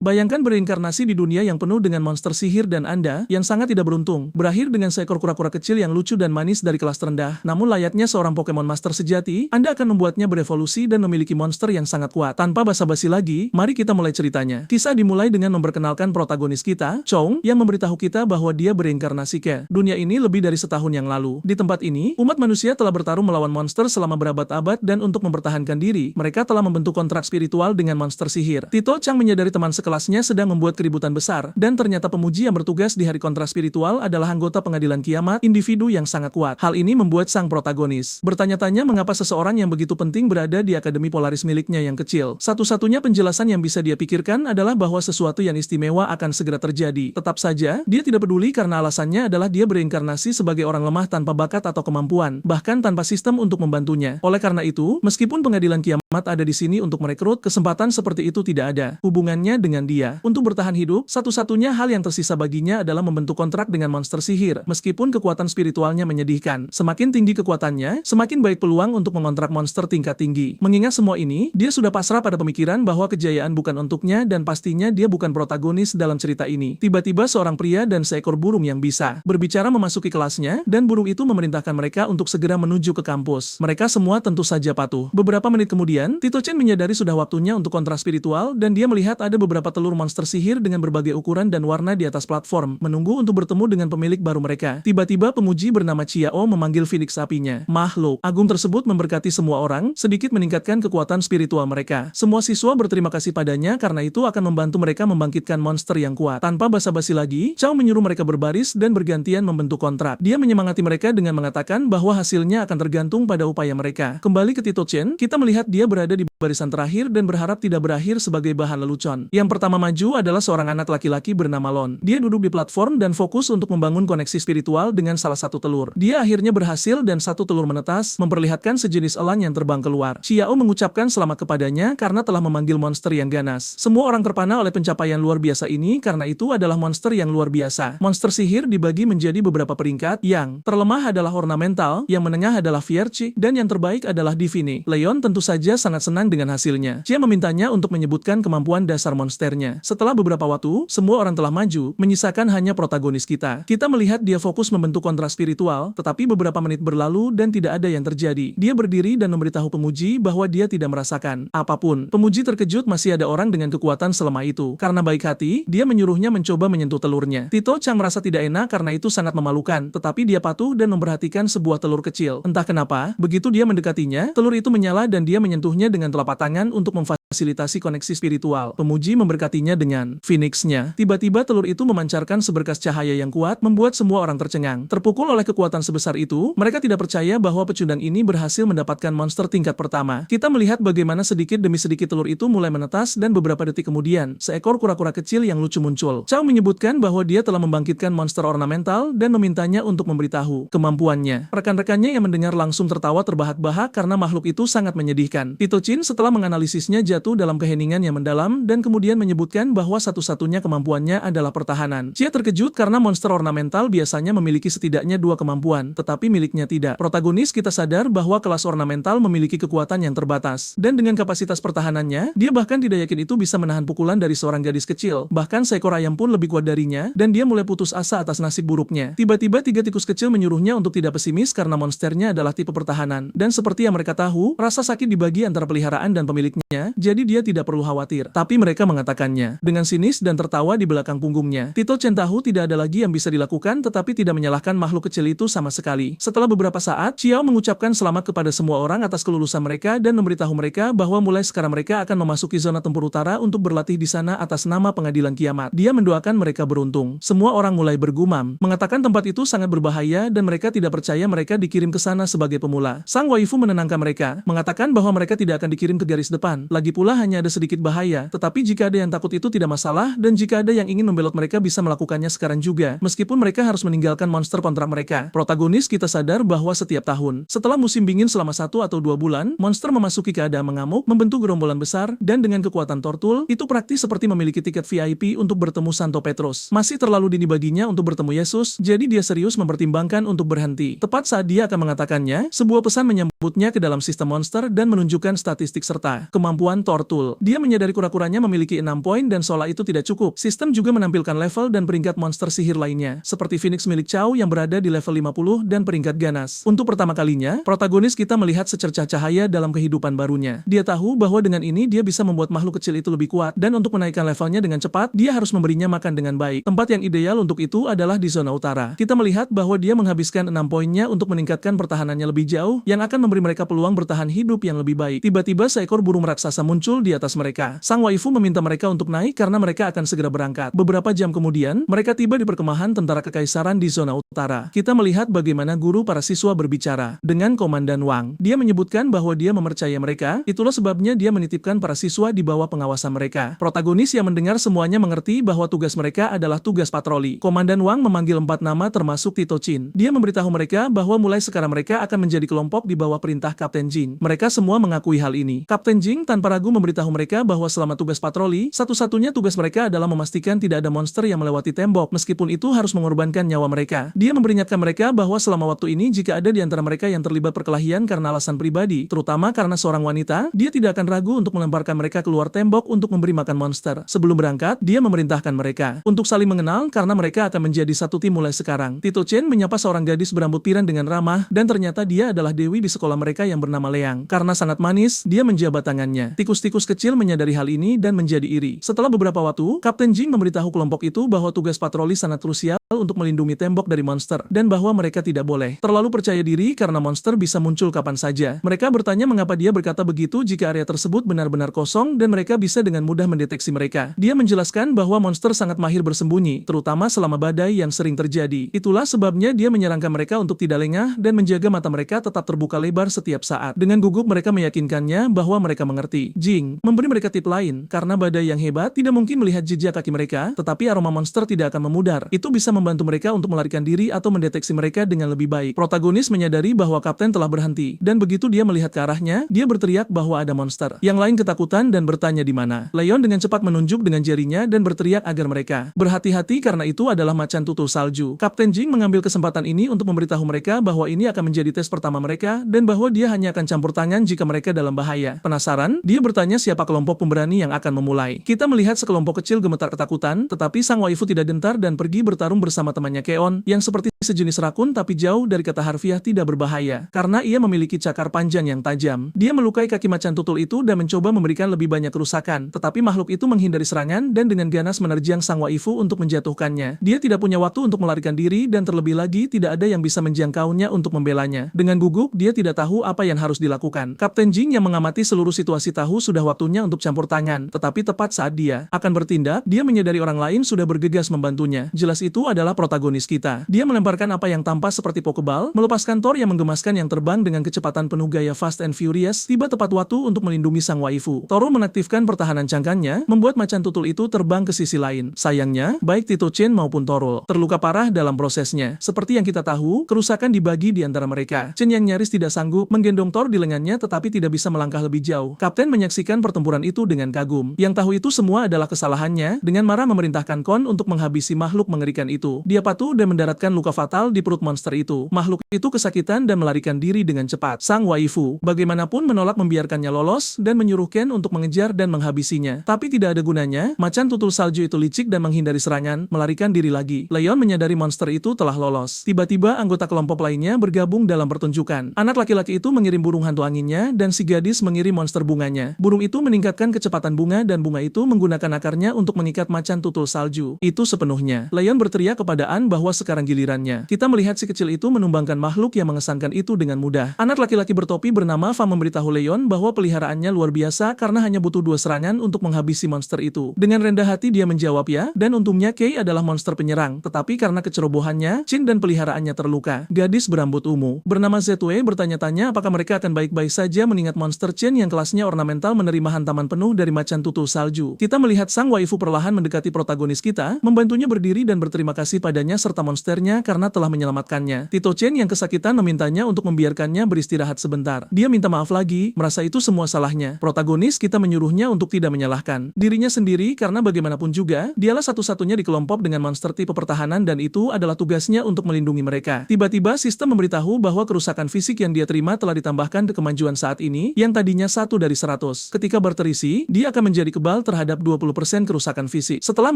Bayangkan bereinkarnasi di dunia yang penuh dengan monster sihir dan Anda, yang sangat tidak beruntung, berakhir dengan seekor kura-kura kecil yang lucu dan manis dari kelas terendah. Namun layaknya seorang Pokemon Master sejati, Anda akan membuatnya berevolusi dan memiliki monster yang sangat kuat. Tanpa basa-basi lagi, mari kita mulai ceritanya. Kisah dimulai dengan memperkenalkan protagonis kita, Chong, yang memberitahu kita bahwa dia bereinkarnasi ke dunia ini lebih dari setahun yang lalu. Di tempat ini, umat manusia telah bertarung melawan monster selama berabad-abad dan untuk mempertahankan diri, mereka telah membentuk kontrak spiritual dengan monster sihir. Tito Chang menyadari teman sekelasnya sedang membuat keributan besar, dan ternyata pemuji yang bertugas di hari kontrak spiritual adalah anggota pengadilan kiamat, individu yang sangat kuat. Hal ini membuat sang protagonis bertanya-tanya mengapa seseorang yang begitu penting berada di akademi Polaris miliknya yang kecil. Satu-satunya penjelasan yang bisa dia pikirkan adalah bahwa sesuatu yang istimewa akan segera terjadi. Tetap saja, dia tidak peduli karena alasannya adalah dia bereinkarnasi sebagai orang lemah tanpa bakat atau kemampuan, bahkan tanpa sistem untuk membantunya. Oleh karena itu, meskipun pengadilan kiamat ada di sini untuk merekrut, kesempatan seperti itu tidak ada hubungannya dengan dia. Untuk bertahan hidup, satu-satunya hal yang tersisa baginya adalah membentuk kontrak dengan monster sihir. Meskipun kekuatan spiritualnya menyedihkan, semakin tinggi kekuatannya, semakin baik peluang untuk mengontrak monster tingkat tinggi. Mengingat semua ini, dia sudah pasrah pada pemikiran bahwa kejayaan bukan untuknya dan pastinya dia bukan protagonis dalam cerita ini. Tiba-tiba seorang pria dan seekor burung yang bisa berbicara memasuki kelasnya, dan burung itu memerintahkan mereka untuk segera menuju ke kampus. Mereka semua tentu saja patuh. Beberapa menit kemudian, Tito Chen menyadari sudah waktunya untuk kontrak spiritual, dan dia melihat ada beberapa telur monster sihir dengan berbagai ukuran dan warna di atas platform, menunggu untuk bertemu dengan pemilik baru mereka. Tiba-tiba pemuji bernama Chiao memanggil Phoenix apinya. Makhluk agung tersebut memberkati semua orang, sedikit meningkatkan kekuatan spiritual mereka. Semua siswa berterima kasih padanya karena itu akan membantu mereka membangkitkan monster yang kuat. Tanpa basa-basi lagi, Chao menyuruh mereka berbaris dan bergantian membentuk kontrak. Dia menyemangati mereka dengan mengatakan bahwa hasilnya akan tergantung pada upaya mereka. Kembali ke Tito Chen, kita melihat dia berada di barisan terakhir dan berharap tidak berakhir sebagai bahan lelucon. Yang pertama maju adalah seorang anak laki-laki bernama Lon. Dia duduk di platform dan fokus untuk membangun koneksi spiritual dengan salah satu telur. Dia akhirnya berhasil dan satu telur menetas, memperlihatkan sejenis elang yang terbang keluar. Xiao mengucapkan selamat kepadanya karena telah memanggil monster yang ganas. Semua orang terpana oleh pencapaian luar biasa ini karena itu adalah monster yang luar biasa. Monster sihir dibagi menjadi beberapa peringkat, yang terlemah adalah ornamental, yang menengah adalah fierce, dan yang terbaik adalah divine. Leon tentu saja sangat senang dengan hasilnya. Dia memintanya untuk menyebutkan kemampuan dasar monsternya. Setelah beberapa waktu, semua orang telah maju, menyisakan hanya protagonis kita. Kita melihat dia fokus membentuk kontrak spiritual, tetapi beberapa menit berlalu dan tidak ada yang terjadi. Dia berdiri dan memberitahu pemuji bahwa dia tidak merasakan apapun. Pemuji terkejut masih ada orang dengan kekuatan selemah itu. Karena baik hati, dia menyuruhnya mencoba menyentuh telurnya. Tito Chang merasa tidak enak karena itu sangat memalukan, tetapi dia patuh dan memperhatikan sebuah telur kecil. Entah kenapa, begitu dia mendekatinya, telur itu menyala dan dia menyentuhnya dengan telapak tangan untuk memfasilitasi koneksi spiritual. Pemuji memberkatinya dengan Phoenix-nya. Tiba-tiba telur itu memancarkan seberkas cahaya yang kuat, membuat semua orang tercengang. Terpukul oleh kekuatan sebesar itu, mereka tidak percaya bahwa pecundang ini berhasil mendapatkan monster tingkat pertama. Kita melihat bagaimana sedikit demi sedikit telur itu mulai menetas dan beberapa detik kemudian, seekor kura-kura kecil yang lucu muncul. Chao menyebutkan bahwa dia telah membangkitkan monster ornamental dan memintanya untuk memberitahu kemampuannya. Rekan-rekannya yang mendengar langsung tertawa terbahak-bahak karena makhluk itu sangat menyedihkan. Tito Chen setelah menganalisisnya jatuh dalam keheningan yang mendalam dan kemudian menyebutkan bahwa satu-satunya kemampuannya adalah pertahanan. Dia terkejut karena monster ornamental biasanya memiliki setidaknya dua kemampuan, tetapi miliknya tidak. Protagonis kita sadar bahwa kelas ornamental memiliki kekuatan yang terbatas, dan dengan kapasitas pertahanannya, dia bahkan tidak yakin itu bisa menahan pukulan dari seorang gadis kecil. Bahkan seekor ayam pun lebih kuat darinya, dan dia mulai putus asa atas nasib buruknya. Tiba-tiba tiga tikus kecil menyuruhnya untuk tidak pesimis karena monsternya adalah tipe pertahanan. Dan seperti yang mereka tahu, rasa sakit dibagi antara peliharaan dan pemiliknya, jadi dia tidak perlu khawatir. Tapi mereka mengatakannya dengan sinis dan tertawa di belakang punggungnya. Tito Chen tahu tidak ada lagi yang bisa dilakukan tetapi tidak menyalahkan makhluk kecil itu sama sekali. Setelah beberapa saat, Xiao mengucapkan selamat kepada semua orang atas kelulusan mereka dan memberitahu mereka bahwa mulai sekarang mereka akan memasuki zona tempur utara untuk berlatih di sana atas nama pengadilan kiamat. Dia mendoakan mereka beruntung. Semua orang mulai bergumam, mengatakan tempat itu sangat berbahaya dan mereka tidak percaya mereka dikirim ke sana sebagai pemula. Sang waifu menenangkan mereka, mengatakan bahwa mereka tidak akan dikirim ke garis depan. Lagi pula hanya ada sedikit bahaya, tetapi jika ada yang takut itu tidak masalah dan jika ada yang ingin membelot mereka bisa melakukannya sekarang juga, meskipun mereka harus meninggalkan monster kontrak mereka. Protagonis kita sadar bahwa setiap tahun, setelah musim dingin selama 1 atau 2 bulan, monster memasuki keadaan mengamuk, membentuk gerombolan besar, dan dengan kekuatan tortul, itu praktis seperti memiliki tiket VIP untuk bertemu Santo Petrus. Masih terlalu dini baginya untuk bertemu Yesus, jadi dia serius mempertimbangkan untuk berhenti. Tepat saat dia akan mengatakannya, sebuah pesan menyambutnya ke dalam sistem monster dan menunjukkan statistik serta kemampuan Leon Tortul. Dia menyadari kura-kuranya memiliki 6 poin dan sola itu tidak cukup. Sistem juga menampilkan level dan peringkat monster sihir lainnya, seperti Phoenix milik Chow yang berada di level 50 dan peringkat ganas. Untuk pertama kalinya, protagonis kita melihat secercah cahaya dalam kehidupan barunya. Dia tahu bahwa dengan ini dia bisa membuat makhluk kecil itu lebih kuat, dan untuk menaikkan levelnya dengan cepat, dia harus memberinya makan dengan baik. Tempat yang ideal untuk itu adalah di zona utara. Kita melihat bahwa dia menghabiskan 6 poinnya untuk meningkatkan pertahanannya lebih jauh, yang akan memberi mereka peluang bertahan hidup yang lebih baik. Tiba-tiba seekor burung raksasa muncul di atas mereka. Sang waifu meminta mereka untuk naik karena mereka akan segera berangkat. Beberapa jam kemudian, mereka tiba di perkemahan tentara kekaisaran di zona utara. Kita melihat bagaimana guru para siswa berbicara dengan Komandan Wang. Dia menyebutkan bahwa dia mempercayai mereka, itulah sebabnya dia menitipkan para siswa di bawah pengawasan mereka. Protagonis yang mendengar semuanya mengerti bahwa tugas mereka adalah tugas patroli. Komandan Wang memanggil 4 nama termasuk Tito Chin. Dia memberitahu mereka bahwa mulai sekarang mereka akan menjadi kelompok di bawah perintah Kapten Jing. Mereka semua mengakui hal ini. Kapten Jing tanpa ragu memberitahu mereka bahwa selama tugas patroli, satu-satunya tugas mereka adalah memastikan tidak ada monster yang melewati tembok, meskipun itu harus mengorbankan nyawa mereka. Dia memperingatkan mereka bahwa selama waktu ini jika ada di antara mereka yang terlibat perkelahian karena alasan pribadi, terutama karena seorang wanita, dia tidak akan ragu untuk melemparkan mereka keluar tembok untuk memberi makan monster. Sebelum berangkat, dia memerintahkan mereka untuk saling mengenal karena mereka akan menjadi satu tim mulai sekarang. Tito Chen menyapa seorang gadis berambut pirang dengan ramah, dan ternyata dia adalah dewi di sekolah mereka yang bernama Leang. Karena sangat manis, dia menjabat tangannya. Tikus-tikus kecil menyadari hal ini dan menjadi iri. Setelah beberapa waktu, Kapten Jing memberitahu kelompok itu bahwa tugas patroli sangat krusial untuk melindungi tembok dari monster, dan bahwa mereka tidak boleh terlalu percaya diri karena monster bisa muncul kapan saja. Mereka bertanya mengapa dia berkata begitu jika area tersebut benar-benar kosong dan mereka bisa dengan mudah mendeteksi mereka. Dia menjelaskan bahwa monster sangat mahir bersembunyi, terutama selama badai yang sering terjadi. Itulah sebabnya dia menyarankan mereka untuk tidak lengah dan menjaga mata mereka tetap terbuka lebar setiap saat. Dengan gugup mereka meyakinkannya bahwa mereka mengerti. Jing memberi mereka tip lain, karena badai yang hebat tidak mungkin melihat jejak kaki mereka, tetapi aroma monster tidak akan memudar. Itu bisa membantu mereka untuk melarikan diri atau mendeteksi mereka dengan lebih baik. Protagonis menyadari bahwa kapten telah berhenti, dan begitu dia melihat ke arahnya, dia berteriak bahwa ada monster. Yang lain ketakutan dan bertanya di mana. Leon dengan cepat menunjuk dengan jarinya dan berteriak agar mereka berhati-hati karena itu adalah macan tutul salju. Kapten Jing mengambil kesempatan ini untuk memberitahu mereka bahwa ini akan menjadi tes pertama mereka, dan bahwa dia hanya akan campur tangan jika mereka dalam bahaya. Penasaran, dia bertanya siapa kelompok pemberani yang akan memulai. Kita melihat sekelompok kecil gemetar ketakutan, tetapi sang waifu tidak gentar dan pergi bertarung bersama temannya Keon, yang seperti sejenis rakun tapi jauh dari kata harfiah tidak berbahaya, karena ia memiliki cakar panjang yang tajam. Dia melukai kaki macan tutul itu dan mencoba memberikan lebih banyak kerusakan, tetapi makhluk itu menghindari serangan dan dengan ganas menerjang sang waifu untuk menjatuhkannya. Dia tidak punya waktu untuk melarikan diri dan terlebih lagi tidak ada yang bisa menjangkaunya untuk membelanya. Dengan gugup, dia tidak tahu apa yang harus dilakukan. Kapten Jing yang mengamati seluruh situasi tahu sudah waktunya untuk campur tangan, tetapi tepat saat dia akan bertindak, dia menyadari orang lain sudah bergegas membantunya. Jelas itu adalah protagonis kita. Dia melemparkan apa yang tampak seperti pokeball, melepaskan Thor yang menggemaskan yang terbang dengan kecepatan penuh gaya Fast and Furious, tiba tepat waktu untuk melindungi sang waifu. Thor menaktifkan pertahanan cangkangnya, membuat macan tutul itu terbang ke sisi lain. Sayangnya, baik Tito Chen maupun Torul terluka parah dalam prosesnya. Seperti yang kita tahu, kerusakan dibagi di antara mereka. Chen yang nyaris tidak sanggup menggendong Thor di lengannya tetapi tidak bisa melangkah lebih jauh. Kapten menyaksikan pertempuran itu dengan kagum. Yang tahu itu semua adalah kesalahannya, dengan marah memerintahkan Kon untuk menghabisi makhluk mengerikan itu. Dia patuh dan mendaratkan luka fatal di perut monster itu. Makhluk itu kesakitan dan melarikan diri dengan cepat. Sang waifu, bagaimanapun menolak membiarkannya lolos dan menyuruh Ken untuk mengejar dan menghabisinya. Tapi tidak ada gunanya, macan tutul salju itu licik dan menghindari serangan, melarikan diri lagi. Leon menyadari monster itu telah lolos. Tiba-tiba anggota kelompok lainnya bergabung dalam pertunjukan. Anak laki-laki itu mengirim burung hantu anginnya dan si gadis mengirim monster bunganya. Burung itu meningkatkan kecepatan bunga dan bunga itu menggunakan akarnya untuk mengikat macan tutul salju. Itu sepenuhnya. Leon berteriak kepada An bahwa sekarang gilirannya. Kita melihat si kecil itu menumbangkan makhluk yang mengesankan itu dengan mudah. Anak laki-laki bertopi bernama Fa memberitahu Leon bahwa peliharaannya luar biasa karena hanya butuh 2 serangan untuk menghabisi monster itu. Dengan rendah hati dia menjawab ya, dan untungnya Kei adalah monster penyerang, tetapi karena kecerobohannya, Chin dan peliharaannya terluka. Gadis berambut ungu bernama Zetue bertanya-tanya apakah mereka akan baik-baik saja mengingat monster Chin yang kelasnya ornamental menerima hantaman penuh dari macan tutul salju. Kita melihat sang waifu perlahan mendekati protagonis kita, membantunya berdiri dan berterima kasih padanya serta monsternya karena telah menyelamatkannya. Tito Chen yang kesakitan memintanya untuk membiarkannya beristirahat sebentar. Dia minta maaf lagi, merasa itu semua salahnya. Protagonis kita menyuruhnya untuk tidak menyalahkan dirinya sendiri karena bagaimanapun juga, dialah satu-satunya di kelompok dengan monster tipe pertahanan dan itu adalah tugasnya untuk melindungi mereka. Tiba-tiba sistem memberitahu bahwa kerusakan fisik yang dia terima telah ditambahkan ke kemajuan saat ini, yang tadinya 1 dari 100. Ketika bar terisi, dia akan menjadi kebal terhadap 20% kerusakan fisik. Setelah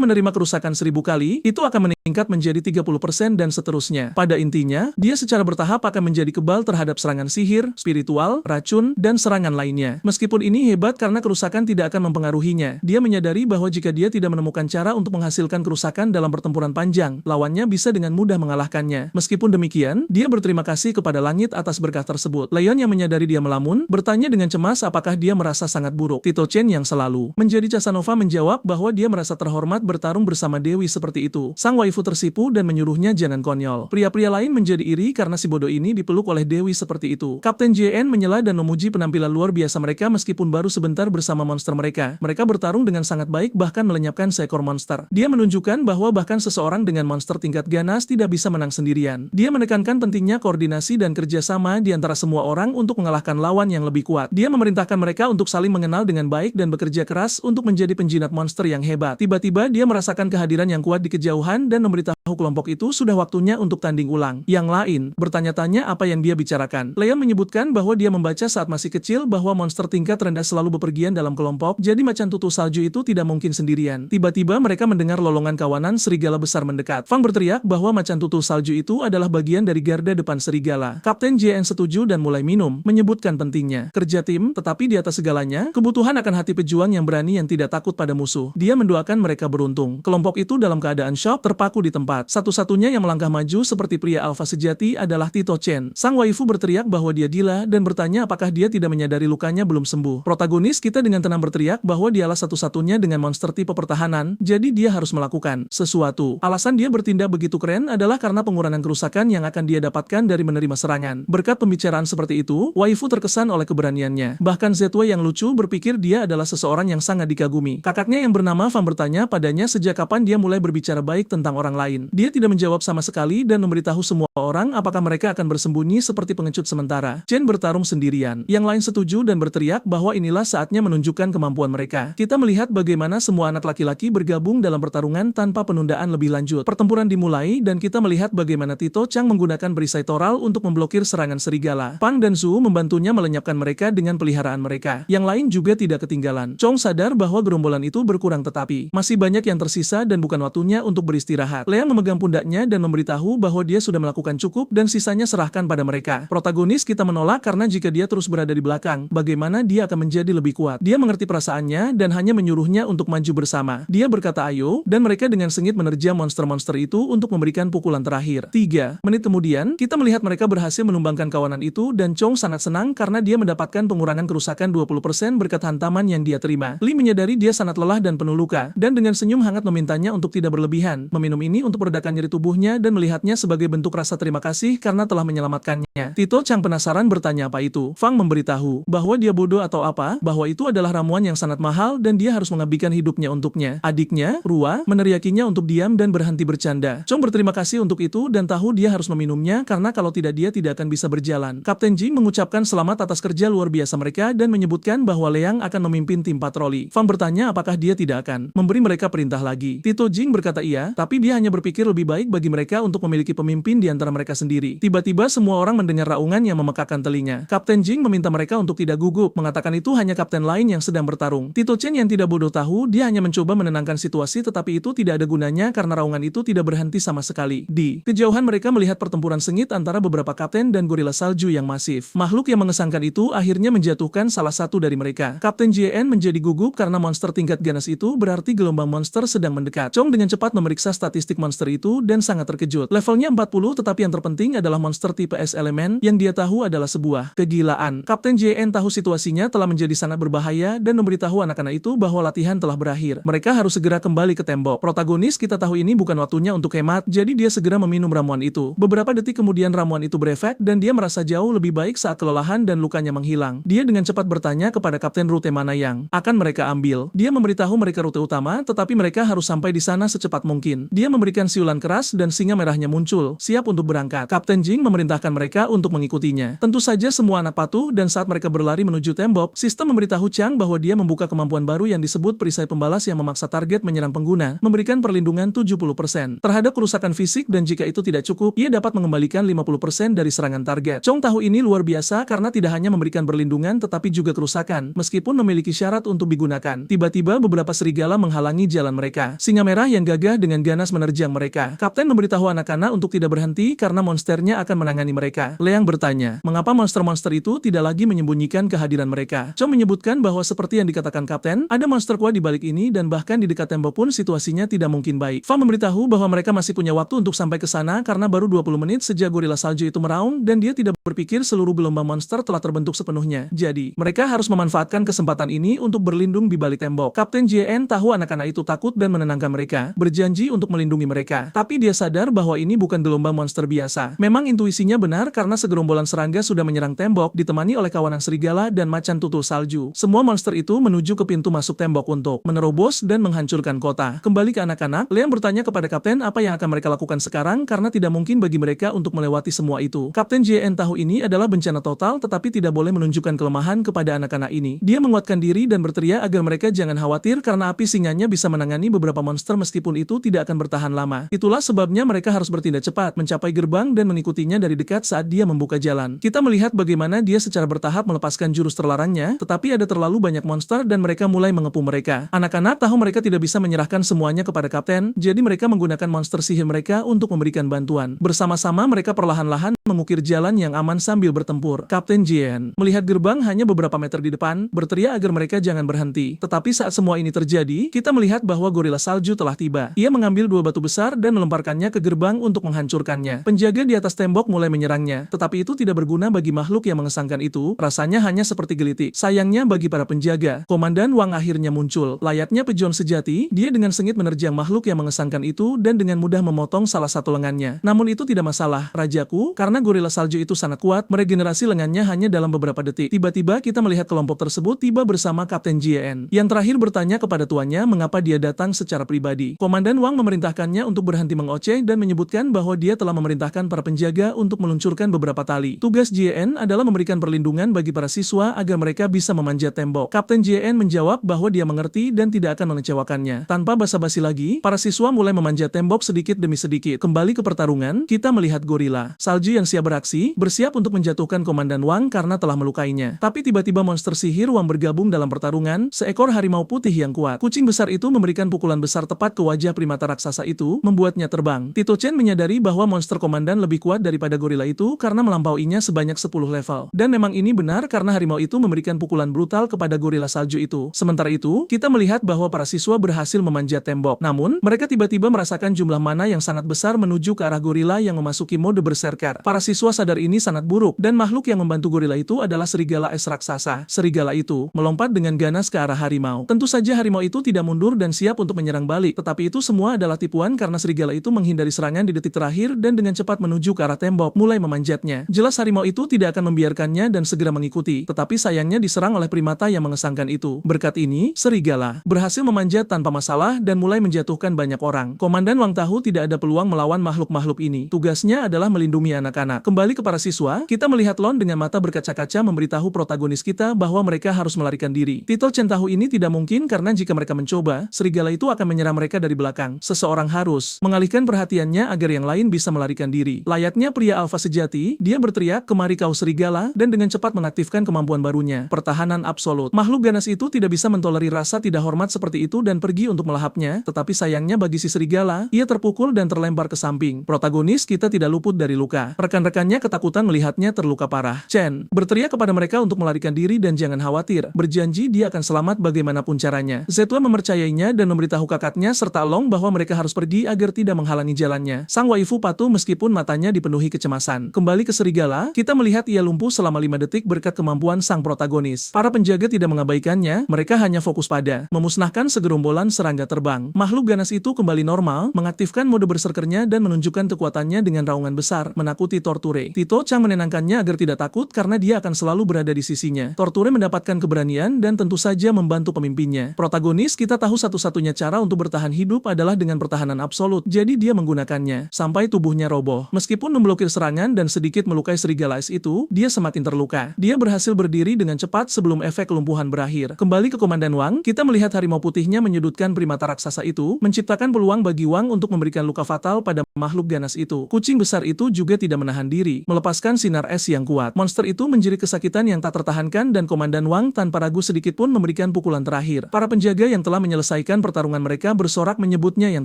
menerima kerusakan 1000 kali, itu akan meningkat menjadi 30% dan seterusnya. Pada intinya, dia secara bertahap akan menjadi kebal terhadap serangan sihir, spiritual, racun, dan serangan lainnya. Meskipun ini hebat karena kerusakan tidak akan mempengaruhinya, dia menyadari bahwa jika dia tidak menemukan cara untuk menghasilkan kerusakan dalam pertempuran panjang, lawannya bisa dengan mudah mengalahkannya. Meskipun demikian, dia berterima kasih kepada langit atas berkah tersebut. Leon yang menyadari dia melamun, bertanya dengan cemas apakah dia merasa sangat buruk. Tito Chen yang selalu menjadi Casanova menjawab bahwa dia merasa terhormat bertarung bersama Dewi seperti itu. Sang waifu tersipu dan menyuruhnya jangan konyol. Pria-pria lain menjadi iri karena si bodoh ini dipeluk oleh Dewi seperti itu. Kapten JN menyela dan memuji penampilan luar biasa mereka meskipun baru sebentar bersama monster mereka. Mereka bertarung dengan sangat baik bahkan melenyapkan seekor monster. Dia menunjukkan bahwa bahkan seseorang dengan monster tingkat ganas tidak bisa menang sendirian. Dia menekankan pentingnya koordinasi dan kerjasama di antara semua orang untuk mengalahkan lawan yang lebih kuat. Dia memerintahkan mereka untuk saling mengenal dengan baik dan bekerja keras untuk menjadi penjinak monster yang hebat. Tiba-tiba dia merasakan kehadiran yang kuat di kejauhan dan memberitahu kelompok itu sudah waktunya untuk tanding ulang. Yang lain bertanya-tanya apa yang dia bicarakan. Leon menyebutkan bahwa dia membaca saat masih kecil bahwa monster tingkat rendah selalu bepergian dalam kelompok, jadi macan tutul salju itu tidak mungkin sendirian. Tiba-tiba mereka mendengar lolongan kawanan serigala besar mendekat. Fang berteriak bahwa macan tutul salju itu adalah bagian dari garda depan serigala. Kapten JN setuju dan mulai minum, menyebutkan pentingnya kerja tim, tetapi di atas segalanya, kebutuhan akan hati pejuang yang berani yang tidak takut pada musuh. Dia mendoakan mereka beruntung. Kelompok itu dalam keadaan syok, terpaku di tempat. Satu-satunya yang melangkah maju seperti pria alfa sejati adalah Tito Chen. Sang waifu berteriak bahwa dia gila dan bertanya apakah dia tidak menyadari lukanya belum sembuh. Protagonis kita dengan tenang berteriak bahwa dialah satu-satunya dengan monster tipe pertahanan, jadi dia harus melakukan sesuatu. Alasan dia bertindak begitu keren adalah karena pengurangan kerusakan yang akan dia dapatkan dari menerima serangan. Berkat pembicaraan seperti itu, waifu terkesan oleh keberaniannya. Bahkan Zetwei yang lucu berpikir dia adalah seseorang yang sangat dikagumi. Kakaknya yang bernama Fang bertanya padanya sejak kapan dia mulai berbicara baik tentang orang lain. Dia tidak menjawab sama sekali dan memberitahu semua orang apakah mereka akan bersembunyi seperti pengecut sementara. Chen bertarung sendirian. Yang lain setuju dan berteriak bahwa inilah saatnya menunjukkan kemampuan mereka. Kita melihat bagaimana semua anak laki-laki bergabung dalam pertarungan tanpa penundaan lebih lanjut. Pertempuran dimulai dan kita melihat bagaimana Tito Chang menggunakan perisai toral untuk memblokir serangan serigala. Pang dan Zhu membantunya melenyapkan mereka dengan peliharaan mereka. Yang lain juga tidak ketinggalan. Chong sadar bahwa gerombolan itu berkurang tetapi masih banyak yang tersisa dan bukan waktunya untuk beristirahat. Leang memegang pundaknya dan memberitahu bahwa dia sudah melakukan cukup dan sisanya serahkan pada mereka. Protagonis kita menolak karena jika dia terus berada di belakang, bagaimana dia akan menjadi lebih kuat. Dia mengerti perasaannya dan hanya menyuruhnya untuk maju bersama. Dia berkata ayo, dan mereka dengan sengit menerjang monster-monster itu untuk memberikan pukulan terakhir. 3 menit kemudian, kita melihat mereka berhasil menumbangkan kawanan itu dan Chong sangat senang karena dia mendapatkan pengurangan kerusakan 20% berkat hantaman yang dia terima. Li menyadari dia sangat lelah dan penuh luka, dan dengan senyum hangat memintanya untuk tidak berlebihan, meminum ini untuk meredakan nyeri tubuhnya dan melihatnya sebagai bentuk rasa terima kasih karena telah menyelamatkannya. Tito Chang penasaran bertanya apa itu. Fang memberitahu bahwa dia bodoh atau apa, bahwa itu adalah ramuan yang sangat mahal dan dia harus mengabdikan hidupnya untuknya. Adiknya, Rua, meneriakinya untuk diam dan berhenti bercanda. Chong berterima kasih untuk itu dan tahu dia harus meminumnya karena kalau tidak dia tidak akan bisa berjalan. Kapten Jing mengucapkan selamat atas kerja luar biasa mereka dan menyebutkan bahwa Leang akan memimpin tim patroli. Fang bertanya apakah dia tidak akan memberi mereka perintah lagi. Tito Jing berkata iya, tapi dia hanya berpikir lebih baik bagi mereka untuk memiliki pemimpin di antara mereka sendiri. Tiba-tiba semua orang mendengar raungan yang memekakkan telinga. Kapten Jing meminta mereka untuk tidak gugup, mengatakan itu hanya kapten lain yang sedang bertarung. Tito Chen yang tidak bodoh tahu, dia hanya mencoba menenangkan situasi tetapi itu tidak ada gunanya karena raungan itu tidak berhenti sama sekali. Di kejauhan mereka melihat pertempuran sengit antara beberapa kapten dan gorila salju yang masif. Makhluk yang mengesankan itu akhirnya menjatuhkan salah satu dari mereka. Kapten JN menjadi gugup karena monster tingkat ganas itu berarti gelombang monster sedang mendekat. Chong dengan cepat memeriksa statistik monster itu dan sangat terkejut. Levelnya 40 tetapi yang terpenting adalah monster tipe es elemen yang dia tahu adalah sebuah kegilaan. Kapten JN tahu situasinya telah menjadi sangat berbahaya dan memberitahu anak-anak itu bahwa latihan telah berakhir. Mereka harus segera kembali ke tembok. Protagonis kita tahu ini bukan waktunya untuk hemat, jadi dia segera meminum ramuan itu. Beberapa detik kemudian ramuan itu berefek dan dia merasa jauh lebih baik saat kelelahan dan lukanya menghilang. Dia dengan cepat bertanya kepada Kapten rute mana yang akan mereka ambil. Dia memberitahu mereka rute utama, tetapi mereka harus sampai di sana secepat mungkin. Dia Dia memberikan siulan keras dan singa merahnya muncul, siap untuk berangkat. Kapten Jing memerintahkan mereka untuk mengikutinya. Tentu saja semua anak patuh dan saat mereka berlari menuju tembok, sistem memberitahu Chang bahwa dia membuka kemampuan baru yang disebut perisai pembalas yang memaksa target menyerang pengguna, memberikan perlindungan 70% terhadap kerusakan fisik dan jika itu tidak cukup, ia dapat mengembalikan 50% dari serangan target. Chong tahu ini luar biasa karena tidak hanya memberikan perlindungan tetapi juga kerusakan, meskipun memiliki syarat untuk digunakan. Tiba-tiba beberapa serigala menghalangi jalan mereka. Singa merah yang gagah dengan ganas menerjang mereka. Kapten memberitahu anak-anak untuk tidak berhenti karena monsternya akan menangani mereka. Leang bertanya, mengapa monster-monster itu tidak lagi menyembunyikan kehadiran mereka? Chong menyebutkan bahwa seperti yang dikatakan Kapten, ada monster kuat di balik ini dan bahkan di dekat tembok pun situasinya tidak mungkin baik. Fa memberitahu bahwa mereka masih punya waktu untuk sampai ke sana karena baru 20 menit sejak gorila salju itu meraung dan dia tidak berpikir seluruh gelombang monster telah terbentuk sepenuhnya. Jadi, mereka harus memanfaatkan kesempatan ini untuk berlindung di balik tembok. Kapten JN tahu anak-anak itu takut dan menenangkan mereka, berjanji untuk melindungi mereka. Tapi dia sadar bahwa ini bukan gelombang monster biasa. Memang intuisinya benar karena segerombolan serangga sudah menyerang tembok ditemani oleh kawanan serigala dan macan tutul salju. Semua monster itu menuju ke pintu masuk tembok untuk menerobos dan menghancurkan kota. Kembali ke anak-anak, Leang bertanya kepada Kapten apa yang akan mereka lakukan sekarang karena tidak mungkin bagi mereka untuk melewati semua itu. Kapten JN tahu ini adalah bencana total tetapi tidak boleh menunjukkan kelemahan kepada anak-anak ini. Dia menguatkan diri dan berteriak agar mereka jangan khawatir karena api singanya bisa menangani beberapa monster meskipun itu tidak akan bertahan lama. Itulah sebabnya mereka harus bertindak cepat, mencapai gerbang dan mengikutinya dari dekat saat dia membuka jalan. Kita melihat bagaimana dia secara bertahap melepaskan jurus terlarangnya, tetapi ada terlalu banyak monster dan mereka mulai mengepung mereka. Anak-anak tahu mereka tidak bisa menyerahkan semuanya kepada Kapten, jadi mereka menggunakan monster sihir mereka untuk memberikan bantuan. Bersama-sama mereka perlahan-lahan mengukir jalan yang aman sambil bertempur. Kapten Jian melihat gerbang hanya beberapa meter di depan, berteriak agar mereka jangan berhenti. Tetapi saat semua ini terjadi, kita melihat bahwa gorila salju telah tiba. Ia mengambil dua batu besar dan melemparkannya ke gerbang untuk menghancurkannya. Penjaga di atas tembok mulai menyerangnya, tetapi itu tidak berguna bagi makhluk yang mengesankan itu, rasanya hanya seperti gelitik. Sayangnya bagi para penjaga, Komandan Wang akhirnya muncul. Layaknya pejuang sejati, dia dengan sengit menerjang makhluk yang mengesankan itu dan dengan mudah memotong salah satu lengannya. Namun itu tidak masalah, Rajaku, karena gorila salju itu sangat kuat, meregenerasi lengannya hanya dalam beberapa detik. Tiba-tiba kita melihat kelompok tersebut tiba bersama Kapten Jian. Yang terakhir bertanya kepada tuannya mengapa dia datang secara pribadi. Komandan Wang memerintahkannya untuk berhenti mengoceh dan menyebutkan bahwa dia telah memerintahkan para penjaga untuk meluncurkan beberapa tali. Tugas Jian adalah memberikan perlindungan bagi para siswa agar mereka bisa memanjat tembok. Kapten Jian menjawab bahwa dia mengerti dan tidak akan mengecewakannya. Tanpa basa-basi lagi, para siswa mulai memanjat tembok sedikit demi sedikit. Kembali ke pertarungan, kita melihat gorila salju yang siap beraksi, bersiap untuk menjatuhkan Komandan Wang karena telah melukainya. Tapi tiba-tiba monster sihir Wang bergabung dalam pertarungan, seekor harimau putih yang kuat. Kucing besar itu memberikan pukulan besar tepat ke wajah primata raksasa itu, membuatnya terbang. Tito Chen menyadari bahwa monster komandan lebih kuat daripada gorila itu karena melampauinya sebanyak 10 level. Dan memang ini benar karena harimau itu memberikan pukulan brutal kepada gorila salju itu. Sementara itu, kita melihat bahwa para siswa berhasil memanjat tembok. Namun, mereka tiba-tiba merasakan jumlah mana yang sangat besar menuju ke arah gorila yang memasuki mode berserker. Para siswa sadar ini sangat buruk, dan makhluk yang membantu gorila itu adalah serigala es raksasa. Serigala itu melompat dengan ganas ke arah harimau. Tentu saja harimau itu tidak mundur dan siap untuk menyerang balik, tetapi itu semua adalah tipuan karena serigala itu menghindari serangan di detik terakhir dan dengan cepat menuju ke arah tembok, mulai memanjatnya. Jelas harimau itu tidak akan membiarkannya dan segera mengikuti, tetapi sayangnya diserang oleh primata yang mengesankan itu. Berkat ini, serigala berhasil memanjat tanpa masalah dan mulai menjatuhkan banyak orang. Komandan Wang tahu tidak ada peluang melawan makhluk-makhluk ini. Tugasnya adalah melindungi anak-anak. Kembali ke para siswa, kita melihat Lon dengan mata berkaca-kaca memberitahu protagonis kita bahwa mereka harus melarikan diri. Tito Chen tahu ini tidak mungkin karena jika mereka mencoba, serigala itu akan menyerang mereka dari belakang. Seseorang harus mengalihkan perhatiannya agar yang lain bisa melarikan diri. Layaknya pria alfa sejati, dia berteriak, "Kemari kau serigala," dan dengan cepat mengaktifkan kemampuan barunya, pertahanan absolut. Makhluk ganas itu tidak bisa mentolerir rasa tidak hormat seperti itu dan pergi untuk melahapnya, tetapi sayangnya bagi si serigala, ia terpukul dan terlempar ke samping. Protagonis kita tidak luput dari luka. Rekan-rekannya ketakutan melihatnya terluka parah. Chen berteriak kepada mereka untuk melarikan diri dan jangan khawatir, berjanji dia akan selamat bagaimanapun caranya. Zetue mempercayainya dan memberitahu kakaknya serta Long bahwa mereka harus pergi agar tidak menghalangi jalannya. Sang waifu patuh meskipun matanya dipenuhi kecemasan. Kembali ke serigala, kita melihat ia lumpuh selama 5 detik berkat kemampuan sang protagonis. Para penjaga tidak mengabaikannya, mereka hanya fokus pada memusnahkan segerombolan serangga terbang. Makhluk ganas itu kembali normal, mengaktifkan mode berserkernya dan menunjukkan kekuatannya dengan raungan besar, menakuti Torture. Tito Chang menenangkannya agar tidak takut karena dia akan selalu berada di sisinya. Torture mendapatkan keberanian dan tentu saja membantu pemimpinnya. Protagonis kita tahu satu-satunya cara untuk bertahan hidup adalah dengan pertahanan pertahanan absolut, jadi dia menggunakannya sampai tubuhnya roboh. Meskipun memblokir serangan dan sedikit melukai serigala es itu, dia semakin terluka. Dia berhasil berdiri dengan cepat sebelum efek kelumpuhan berakhir. Kembali ke Komandan Wang, kita melihat harimau putihnya menyudutkan primata raksasa itu, menciptakan peluang bagi Wang untuk memberikan luka fatal pada makhluk ganas itu. Kucing besar itu juga tidak menahan diri, melepaskan sinar es yang kuat. Monster itu menjerit kesakitan yang tak tertahankan dan Komandan Wang tanpa ragu sedikit pun memberikan pukulan terakhir. Para penjaga yang telah menyelesaikan pertarungan mereka bersorak menyebutnya yang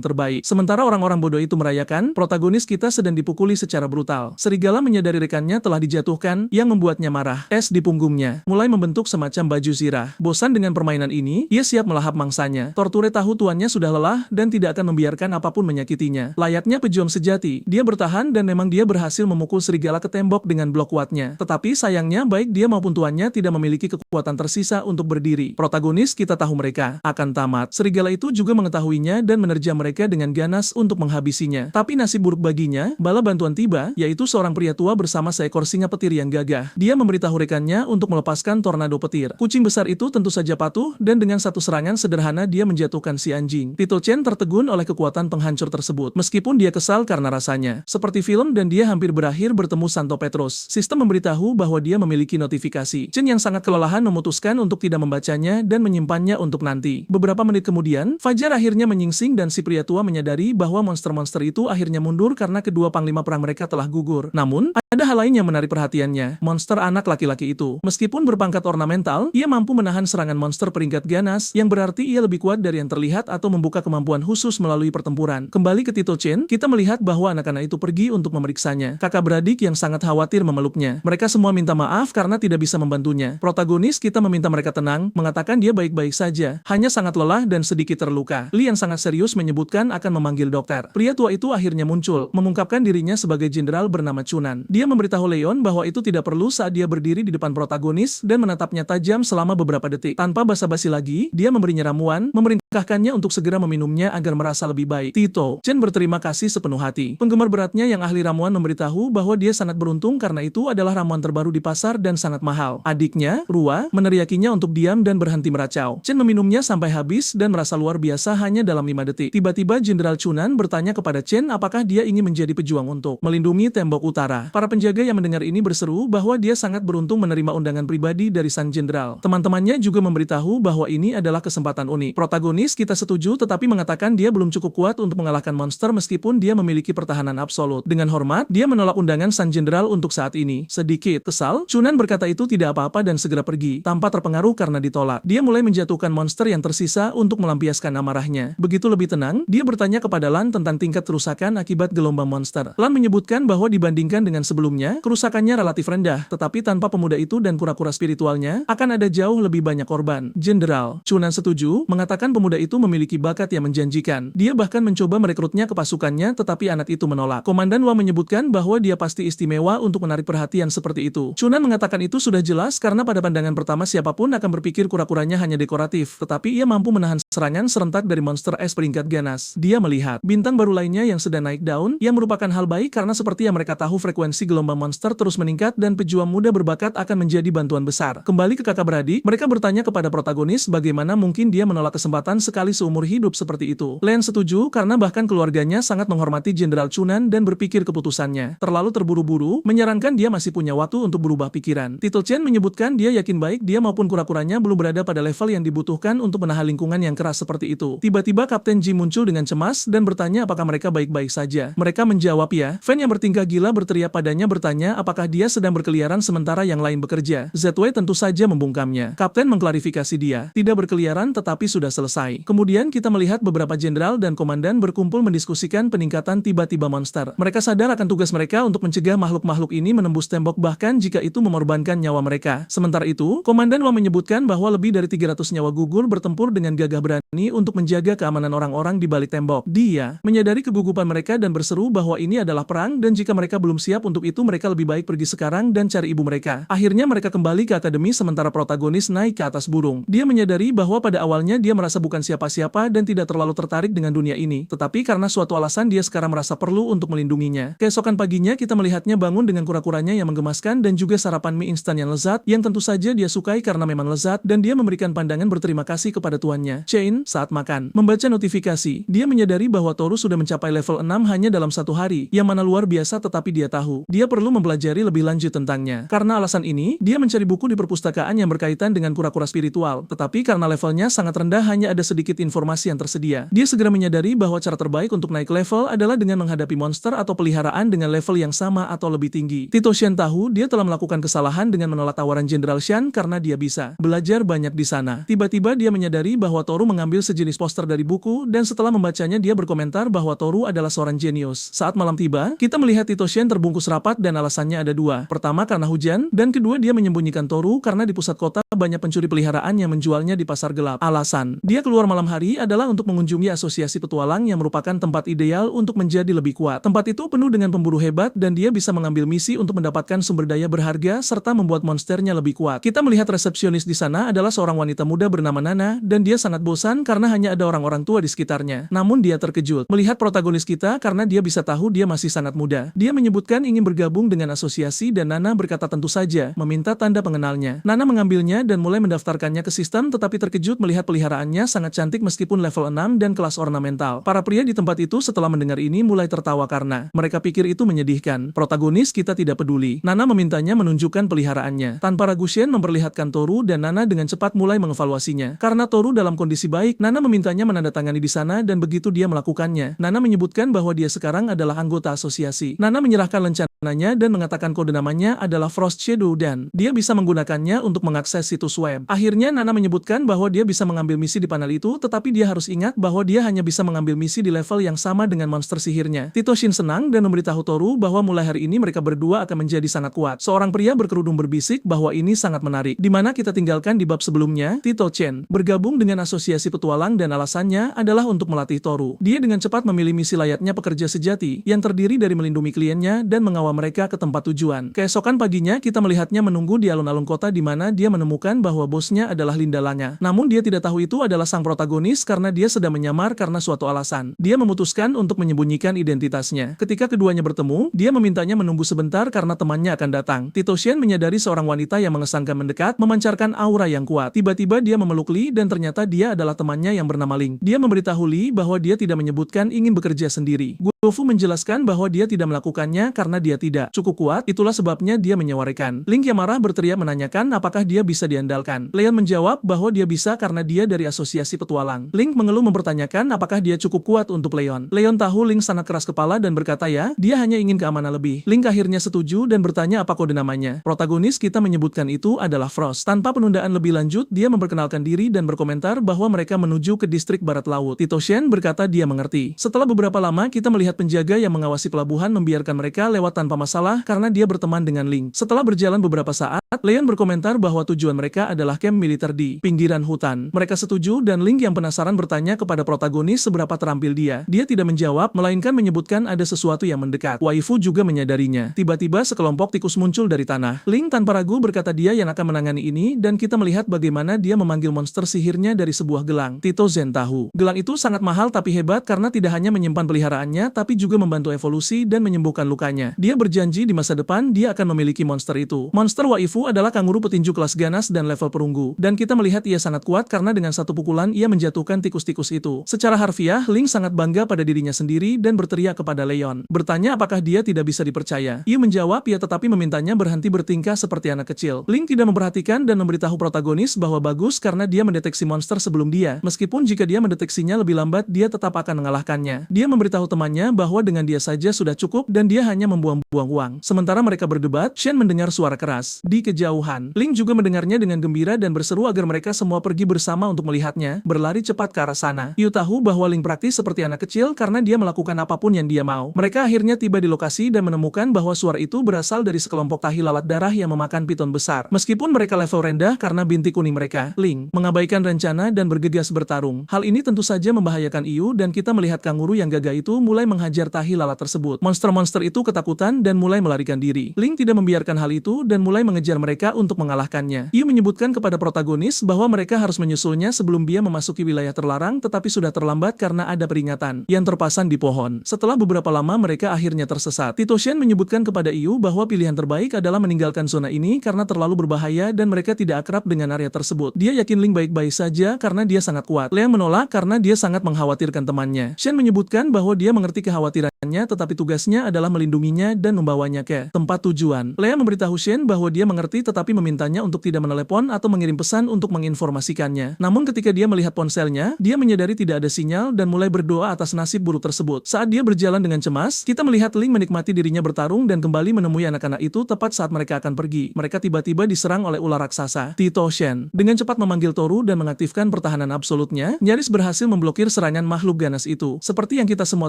terbaik. Sementara orang-orang bodoh itu merayakan, protagonis kita sedang dipukuli secara brutal. Serigala menyadari rekannya telah dijatuhkan, yang membuatnya marah. Es di punggungnya mulai membentuk semacam baju zirah. Bosan dengan permainan ini, ia siap melahap mangsanya. Torture tahu tuannya sudah lelah dan tidak akan membiarkan apapun menyakitinya. Layaknya pejuang sejati, dia bertahan dan memang dia berhasil memukul serigala ke tembok dengan blok kuatnya. Tetapi sayangnya baik dia maupun tuannya tidak memiliki kekuatan tersisa untuk berdiri. Protagonis kita tahu mereka akan tamat. Serigala itu juga mengetahuinya dan menerjang mereka dengan ganas untuk menghabisinya. Tapi nasib buruk baginya, bala bantuan tiba, yaitu seorang pria tua bersama seekor singa petir yang gagah. Dia memberitahu rekannya untuk melepaskan tornado petir. Kucing besar itu tentu saja patuh dan dengan satu serangan sederhana dia menjatuhkan si anjing. Tito Chen tertegun oleh kekuatan penghancur tersebut. Meskipun dia kesal karena rasanya seperti film dan dia hampir berakhir bertemu Santo Petrus. Sistem memberitahu bahwa dia memiliki notifikasi. Chen yang sangat kelelahan memutuskan untuk tidak membacanya dan menyimpannya untuk nanti. Beberapa menit kemudian, Fajar akhirnya menyingsing dan si pria tua menyadari bahwa monster-monster itu akhirnya mundur karena kedua panglima perang mereka telah gugur. Namun, ada hal lain yang menarik perhatiannya, monster anak laki-laki itu. Meskipun berpangkat ornamental, ia mampu menahan serangan monster peringkat ganas, yang berarti ia lebih kuat dari yang terlihat atau membuka kemampuan khusus melalui pertempuran. Kembali ke Tito Chen, kita melihat bahwa anak-anak itu pergi untuk memeriksanya. Kakak beradik yang sangat khawatir memeluknya. Mereka semua minta maaf karena tidak bisa membantunya. Protagonis kita meminta mereka tenang, mengatakan dia baik-baik saja, hanya sangat lelah dan sedikit terluka. Li yang sangat serius menyebutkan akan memanggil dokter. Pria tua itu akhirnya muncul, mengungkapkan dirinya sebagai jenderal bernama Chunan. Dia memberitahu Leon bahwa itu tidak perlu saat dia berdiri di depan protagonis dan menatapnya tajam selama beberapa detik. Tanpa basa-basi lagi, dia memberinya ramuan, memerintahkannya untuk segera meminumnya agar merasa lebih baik. Tito Chen berterima kasih sepenuh hati. Penggemar beratnya yang ahli ramuan memberitahu bahwa dia sangat beruntung karena itu adalah ramuan terbaru di pasar dan sangat mahal. Adiknya, Rua, meneriakinya untuk diam dan berhenti meracau. Chen meminumnya sampai habis dan merasa luar biasa hanya dalam 5 detik. Tiba-tiba Jenderal Chunan bertanya kepada Chen apakah dia ingin menjadi pejuang untuk melindungi tembok utara. Para penjaga yang mendengar ini berseru bahwa dia sangat beruntung menerima undangan pribadi dari sang jenderal. Teman-temannya juga memberitahu bahwa ini adalah kesempatan unik. Protagonis kita setuju tetapi mengatakan dia belum cukup kuat untuk mengalahkan monster meskipun dia memiliki pertahanan absolut. Dengan hormat, dia menolak undangan sang jenderal untuk saat ini. Sedikit kesal, Chunan berkata itu tidak apa-apa dan segera pergi, tanpa terpengaruh karena ditolak. Dia mulai menjatuhkan monster yang tersisa untuk melampiaskan amarahnya. Begitu lebih tenang, dia bertanya kepada Lan tentang tingkat kerusakan akibat gelombang monster. Lan menyebutkan bahwa dibandingkan dengan sebelumnya, kerusakannya relatif rendah, tetapi tanpa pemuda itu dan kura-kura spiritualnya, akan ada jauh lebih banyak korban. Jenderal Chunan setuju, mengatakan pemuda itu memiliki bakat yang menjanjikan. Dia bahkan mencoba merekrutnya ke pasukannya, tetapi anak itu menolak. Komandan Wang menyebutkan bahwa dia pasti istimewa untuk menarik perhatian seperti itu. Chunan mengatakan itu sudah jelas karena pada pandangan pertama siapapun akan berpikir kura-kuranya hanya dekoratif, tetapi ia mampu menahan serangan serentak dari monster es peringkat ganas. Dia melihat bintang baru lainnya yang sedang naik daun, yang merupakan hal baik karena seperti yang mereka tahu frekuensi gelombang monster terus meningkat dan pejuang muda berbakat akan menjadi bantuan besar. Kembali ke kakak beradik, mereka bertanya kepada protagonis bagaimana mungkin dia menolak kesempatan sekali seumur hidup seperti itu. Len setuju karena bahkan keluarganya sangat menghormati Jenderal Chunan dan berpikir keputusannya terlalu terburu-buru, menyarankan dia masih punya waktu untuk berubah pikiran. Tito Chen menyebutkan dia yakin baik dia maupun kura-kuranya belum berada pada level yang dibutuhkan untuk menahan lingkungan yang keras seperti itu. Tiba-tiba Kapten Ji muncul dengan cemas dan bertanya apakah mereka baik-baik saja. Mereka menjawab ya. Fan yang bertingkah gila berteriak padanya bertanya apakah dia sedang berkeliaran sementara yang lain bekerja. ZW tentu saja membungkamnya. Kapten mengklarifikasi dia tidak berkeliaran tetapi sudah selesai. Kemudian kita melihat beberapa jenderal dan komandan berkumpul mendiskusikan peningkatan tiba-tiba monster. Mereka sadar akan tugas mereka untuk mencegah makhluk-makhluk ini menembus tembok bahkan jika itu mengorbankan nyawa mereka. Sementara itu, Komandan Wang menyebutkan bahwa lebih dari 300 nyawa gugur bertempur dengan gagah berani untuk menjaga keamanan orang-orang di balik tembok. Dia menyadari kegugupan mereka dan berseru bahwa ini adalah perang dan jika mereka belum siap untuk itu mereka lebih baik pergi sekarang dan cari ibu mereka. Akhirnya mereka kembali ke akademi sementara protagonis naik ke atas burung. Dia menyadari bahwa pada awalnya dia merasa bukan siapa-siapa dan tidak terlalu tertarik dengan dunia ini. Tetapi karena suatu alasan dia sekarang merasa perlu untuk melindunginya. Keesokan paginya kita melihatnya bangun dengan kura-kuranya yang menggemaskan dan juga sarapan mie instan yang lezat yang tentu saja dia sukai karena memang lezat dan dia memberikan pandangan berterima kasih kepada tuannya. Chain saat makan. Membaca notifikasi, dia Dia menyadari bahwa Toru sudah mencapai level 6 hanya dalam satu hari, yang mana luar biasa tetapi dia tahu. Dia perlu mempelajari lebih lanjut tentangnya. Karena alasan ini, dia mencari buku di perpustakaan yang berkaitan dengan kura-kura spiritual. Tetapi karena levelnya sangat rendah hanya ada sedikit informasi yang tersedia. Dia segera menyadari bahwa cara terbaik untuk naik level adalah dengan menghadapi monster atau peliharaan dengan level yang sama atau lebih tinggi. Tito Shen tahu dia telah melakukan kesalahan dengan menolak tawaran Jenderal Shan karena dia bisa belajar banyak di sana. Tiba-tiba dia menyadari bahwa Toru mengambil sejenis poster dari buku dan setelah membacanya dia berkomentar bahwa Toru adalah seorang jenius. Saat malam tiba, kita melihat Tito Shen terbungkus rapat dan alasannya ada dua. Pertama karena hujan, dan kedua dia menyembunyikan Toru karena di pusat kota banyak pencuri peliharaan yang menjualnya di pasar gelap. Alasan dia keluar malam hari adalah untuk mengunjungi asosiasi petualang yang merupakan tempat ideal untuk menjadi lebih kuat. Tempat itu penuh dengan pemburu hebat dan dia bisa mengambil misi untuk mendapatkan sumber daya berharga serta membuat monsternya lebih kuat. Kita melihat resepsionis di sana adalah seorang wanita muda bernama Nana dan dia sangat bosan karena hanya ada orang-orang tua di sekitarnya. Namun dia terkejut melihat protagonis kita karena dia bisa tahu dia masih sangat muda. Dia menyebutkan ingin bergabung dengan asosiasi dan Nana berkata tentu saja, meminta tanda pengenalnya. Nana mengambilnya dan mulai mendaftarkannya ke sistem tetapi terkejut melihat peliharaannya sangat cantik meskipun level 6 dan kelas ornamental. Para pria di tempat itu setelah mendengar ini mulai tertawa karena mereka pikir itu menyedihkan. Protagonis kita tidak peduli. Nana memintanya menunjukkan peliharaannya. Tanpa ragu Shen memperlihatkan Toru dan Nana dengan cepat mulai mengevaluasinya. Karena Toru dalam kondisi baik, Nana memintanya menandatangani di sana dan begitu dia melakukannya. Nana menyebutkan bahwa dia sekarang adalah anggota asosiasi. Nana menyerahkan rencananya dan mengatakan kode namanya adalah Frost Shadow dan dia bisa menggunakannya untuk mengakses situs web. Akhirnya Nana menyebutkan bahwa dia bisa mengambil misi di panel itu tetapi dia harus ingat bahwa dia hanya bisa mengambil misi di level yang sama dengan monster sihirnya. Tito Shin senang dan memberitahu Toru bahwa mulai hari ini mereka berdua akan menjadi sangat kuat. Seorang pria berkerudung berbisik bahwa ini sangat menarik. Di mana kita tinggalkan di bab sebelumnya, Tito Chen bergabung dengan asosiasi petualang dan alasannya adalah untuk melatih Toru. Dia dengan cepat memilih misi layaknya pekerja sejati yang terdiri dari melindungi kliennya dan mengawal mereka ke tempat tujuan. Keesokan paginya kita melihatnya menunggu di alun-alun kota di mana dia menemukan bahwa bosnya adalah Linda Lanya. Namun dia tidak tahu itu adalah sang protagonis karena dia sedang menyamar karena suatu alasan. Dia memutuskan untuk menyembunyikan identitasnya. Ketika keduanya bertemu, dia memintanya menunggu sebentar karena temannya akan datang. Tito Shen menyadari seorang wanita yang mengesankan mendekat, memancarkan aura yang kuat. Tiba-tiba dia memeluk Li dan ternyata dia adalah temannya yang bernama Ling. Dia memberitahu Li bahwa dia tidak menyebutkan ingin bekerja sendiri. Guofu menjelaskan bahwa dia tidak melakukannya karena dia tidak cukup kuat, itulah sebabnya dia menyawarkan. Ling yang marah berteriak menanyakan apakah dia bisa diandalkan. Leon menjawab bahwa dia bisa karena dia dari asosiasi petualang. Ling mengeluh mempertanyakan apakah dia cukup kuat untuk Leon. Leon tahu Ling sangat keras kepala dan berkata ya, dia hanya ingin keamanan lebih. Ling akhirnya setuju dan bertanya apa kode namanya. Protagonis kita menyebutkan itu adalah Frost. Tanpa penundaan lebih lanjut, dia memperkenalkan diri dan berkomentar bahwa mereka menuju ke distrik barat laut. Tito Shen berkata dia mengerti. Setelah beberapa lama kita melihat penjaga yang mengawasi pelabuhan membiarkan mereka lewat tanpa masalah karena dia berteman dengan Ling. Setelah berjalan beberapa saat, Leon berkomentar bahwa tujuan mereka adalah kamp militer di pinggiran hutan. Mereka setuju dan Ling yang penasaran bertanya kepada protagonis seberapa terampil dia. Dia tidak menjawab, melainkan menyebutkan ada sesuatu yang mendekat. Waifu juga menyadarinya. Tiba-tiba sekelompok tikus muncul dari tanah. Ling tanpa ragu berkata dia yang akan menangani ini dan kita melihat bagaimana dia memanggil monster sihirnya dari sebuah gelang. Tito Zen tahu. Gelang itu sangat mahal tapi hebat karena tidak hanya menyimpan peliharaannya tapi juga membantu evolusi dan menyembuhkan lukanya. Dia berjanji di masa depan dia akan memiliki monster itu. Monster Waifu adalah kanguru petinju kelas ganas dan level perunggu. Dan kita melihat ia sangat kuat karena dengan satu pukulan ia menjatuhkan tikus-tikus itu. Secara harfiah, Ling sangat bangga pada dirinya sendiri dan berteriak kepada Leon. Bertanya apakah dia tidak bisa dipercaya. Ia menjawab ya tetapi memintanya berhenti bertingkah seperti anak kecil. Ling tidak memperhatikan dan memberitahu protagonis bahwa bagus karena dia mendeteksi monster sebelum dia. Meskipun jika dia mendeteksinya lebih lambat, dia tetap akan mengalahkannya. Dia memberitahu temannya bahwa dengan dia saja sudah cukup dan dia hanya membuang-buang uang. Sementara mereka berdebat, Shen mendengar suara keras. Di kejauhan, Ling juga mendengarnya dengan gembira dan berseru agar mereka semua pergi bersama untuk melihatnya, berlari cepat ke arah sana. Yu tahu bahwa Ling praktis seperti anak kecil karena dia melakukan apapun yang dia mau. Mereka akhirnya tiba di lokasi dan menemukan bahwa suara itu berasal dari sekelompok tahi lalat darah yang memakan piton besar. Meskipun mereka level rendah karena bintik kuning mereka, Ling mengabaikan rencana dan bergegas bertarung. Hal ini tentu saja membahayakan Yu dan kita melihat kanguru yang gagah itu mulai menghajar tahi lalat tersebut. Monster-monster itu ketakutan dan mulai melarikan diri. Ling tidak membiarkan hal itu dan mulai mengejar mereka untuk mengalahkannya. Yu menyebutkan kepada protagonis bahwa mereka harus menyusulnya sebelum dia memasuki wilayah terlarang, tetapi sudah terlambat karena ada peringatan yang terpasang di pohon. Setelah beberapa lama mereka akhirnya tersesat. Tito Shen menyebutkan kepada Yu bahwa pilihan terbaik adalah meninggalkan zona ini karena terlalu berbahaya dan mereka tidak akrab dengan area tersebut. Dia yakin Ling baik-baik saja karena dia sangat kuat. Liang menolak karena dia sangat mengkhawatirkan temannya. Shen menyebutkan bahwa dia mengerti kekhawatirannya, tetapi tugasnya adalah melindunginya dan membawanya ke tempat tujuan. Liang memberitahu Shen bahwa dia mengerti tetapi memintanya untuk tidak menelepon atau mengirim pesan untuk menginformasikannya. Namun ketika dia melihat ponselnya, dia menyadari tidak ada sinyal dan mulai berdoa atas nasib buruk tersebut. Saat dia berjalan dengan cemas, kita melihat Ling menikmati dirinya bertarung dan kembali menemui anak-anak itu tepat saat mereka akan pergi. Mereka tiba-tiba diserang oleh ular raksasa. Tito Shen dengan cepat memanggil Toru dan mengaktifkan pertahanan absolutnya, nyaris berhasil memblokir serangan makhluk ganas itu. Seperti yang kita semua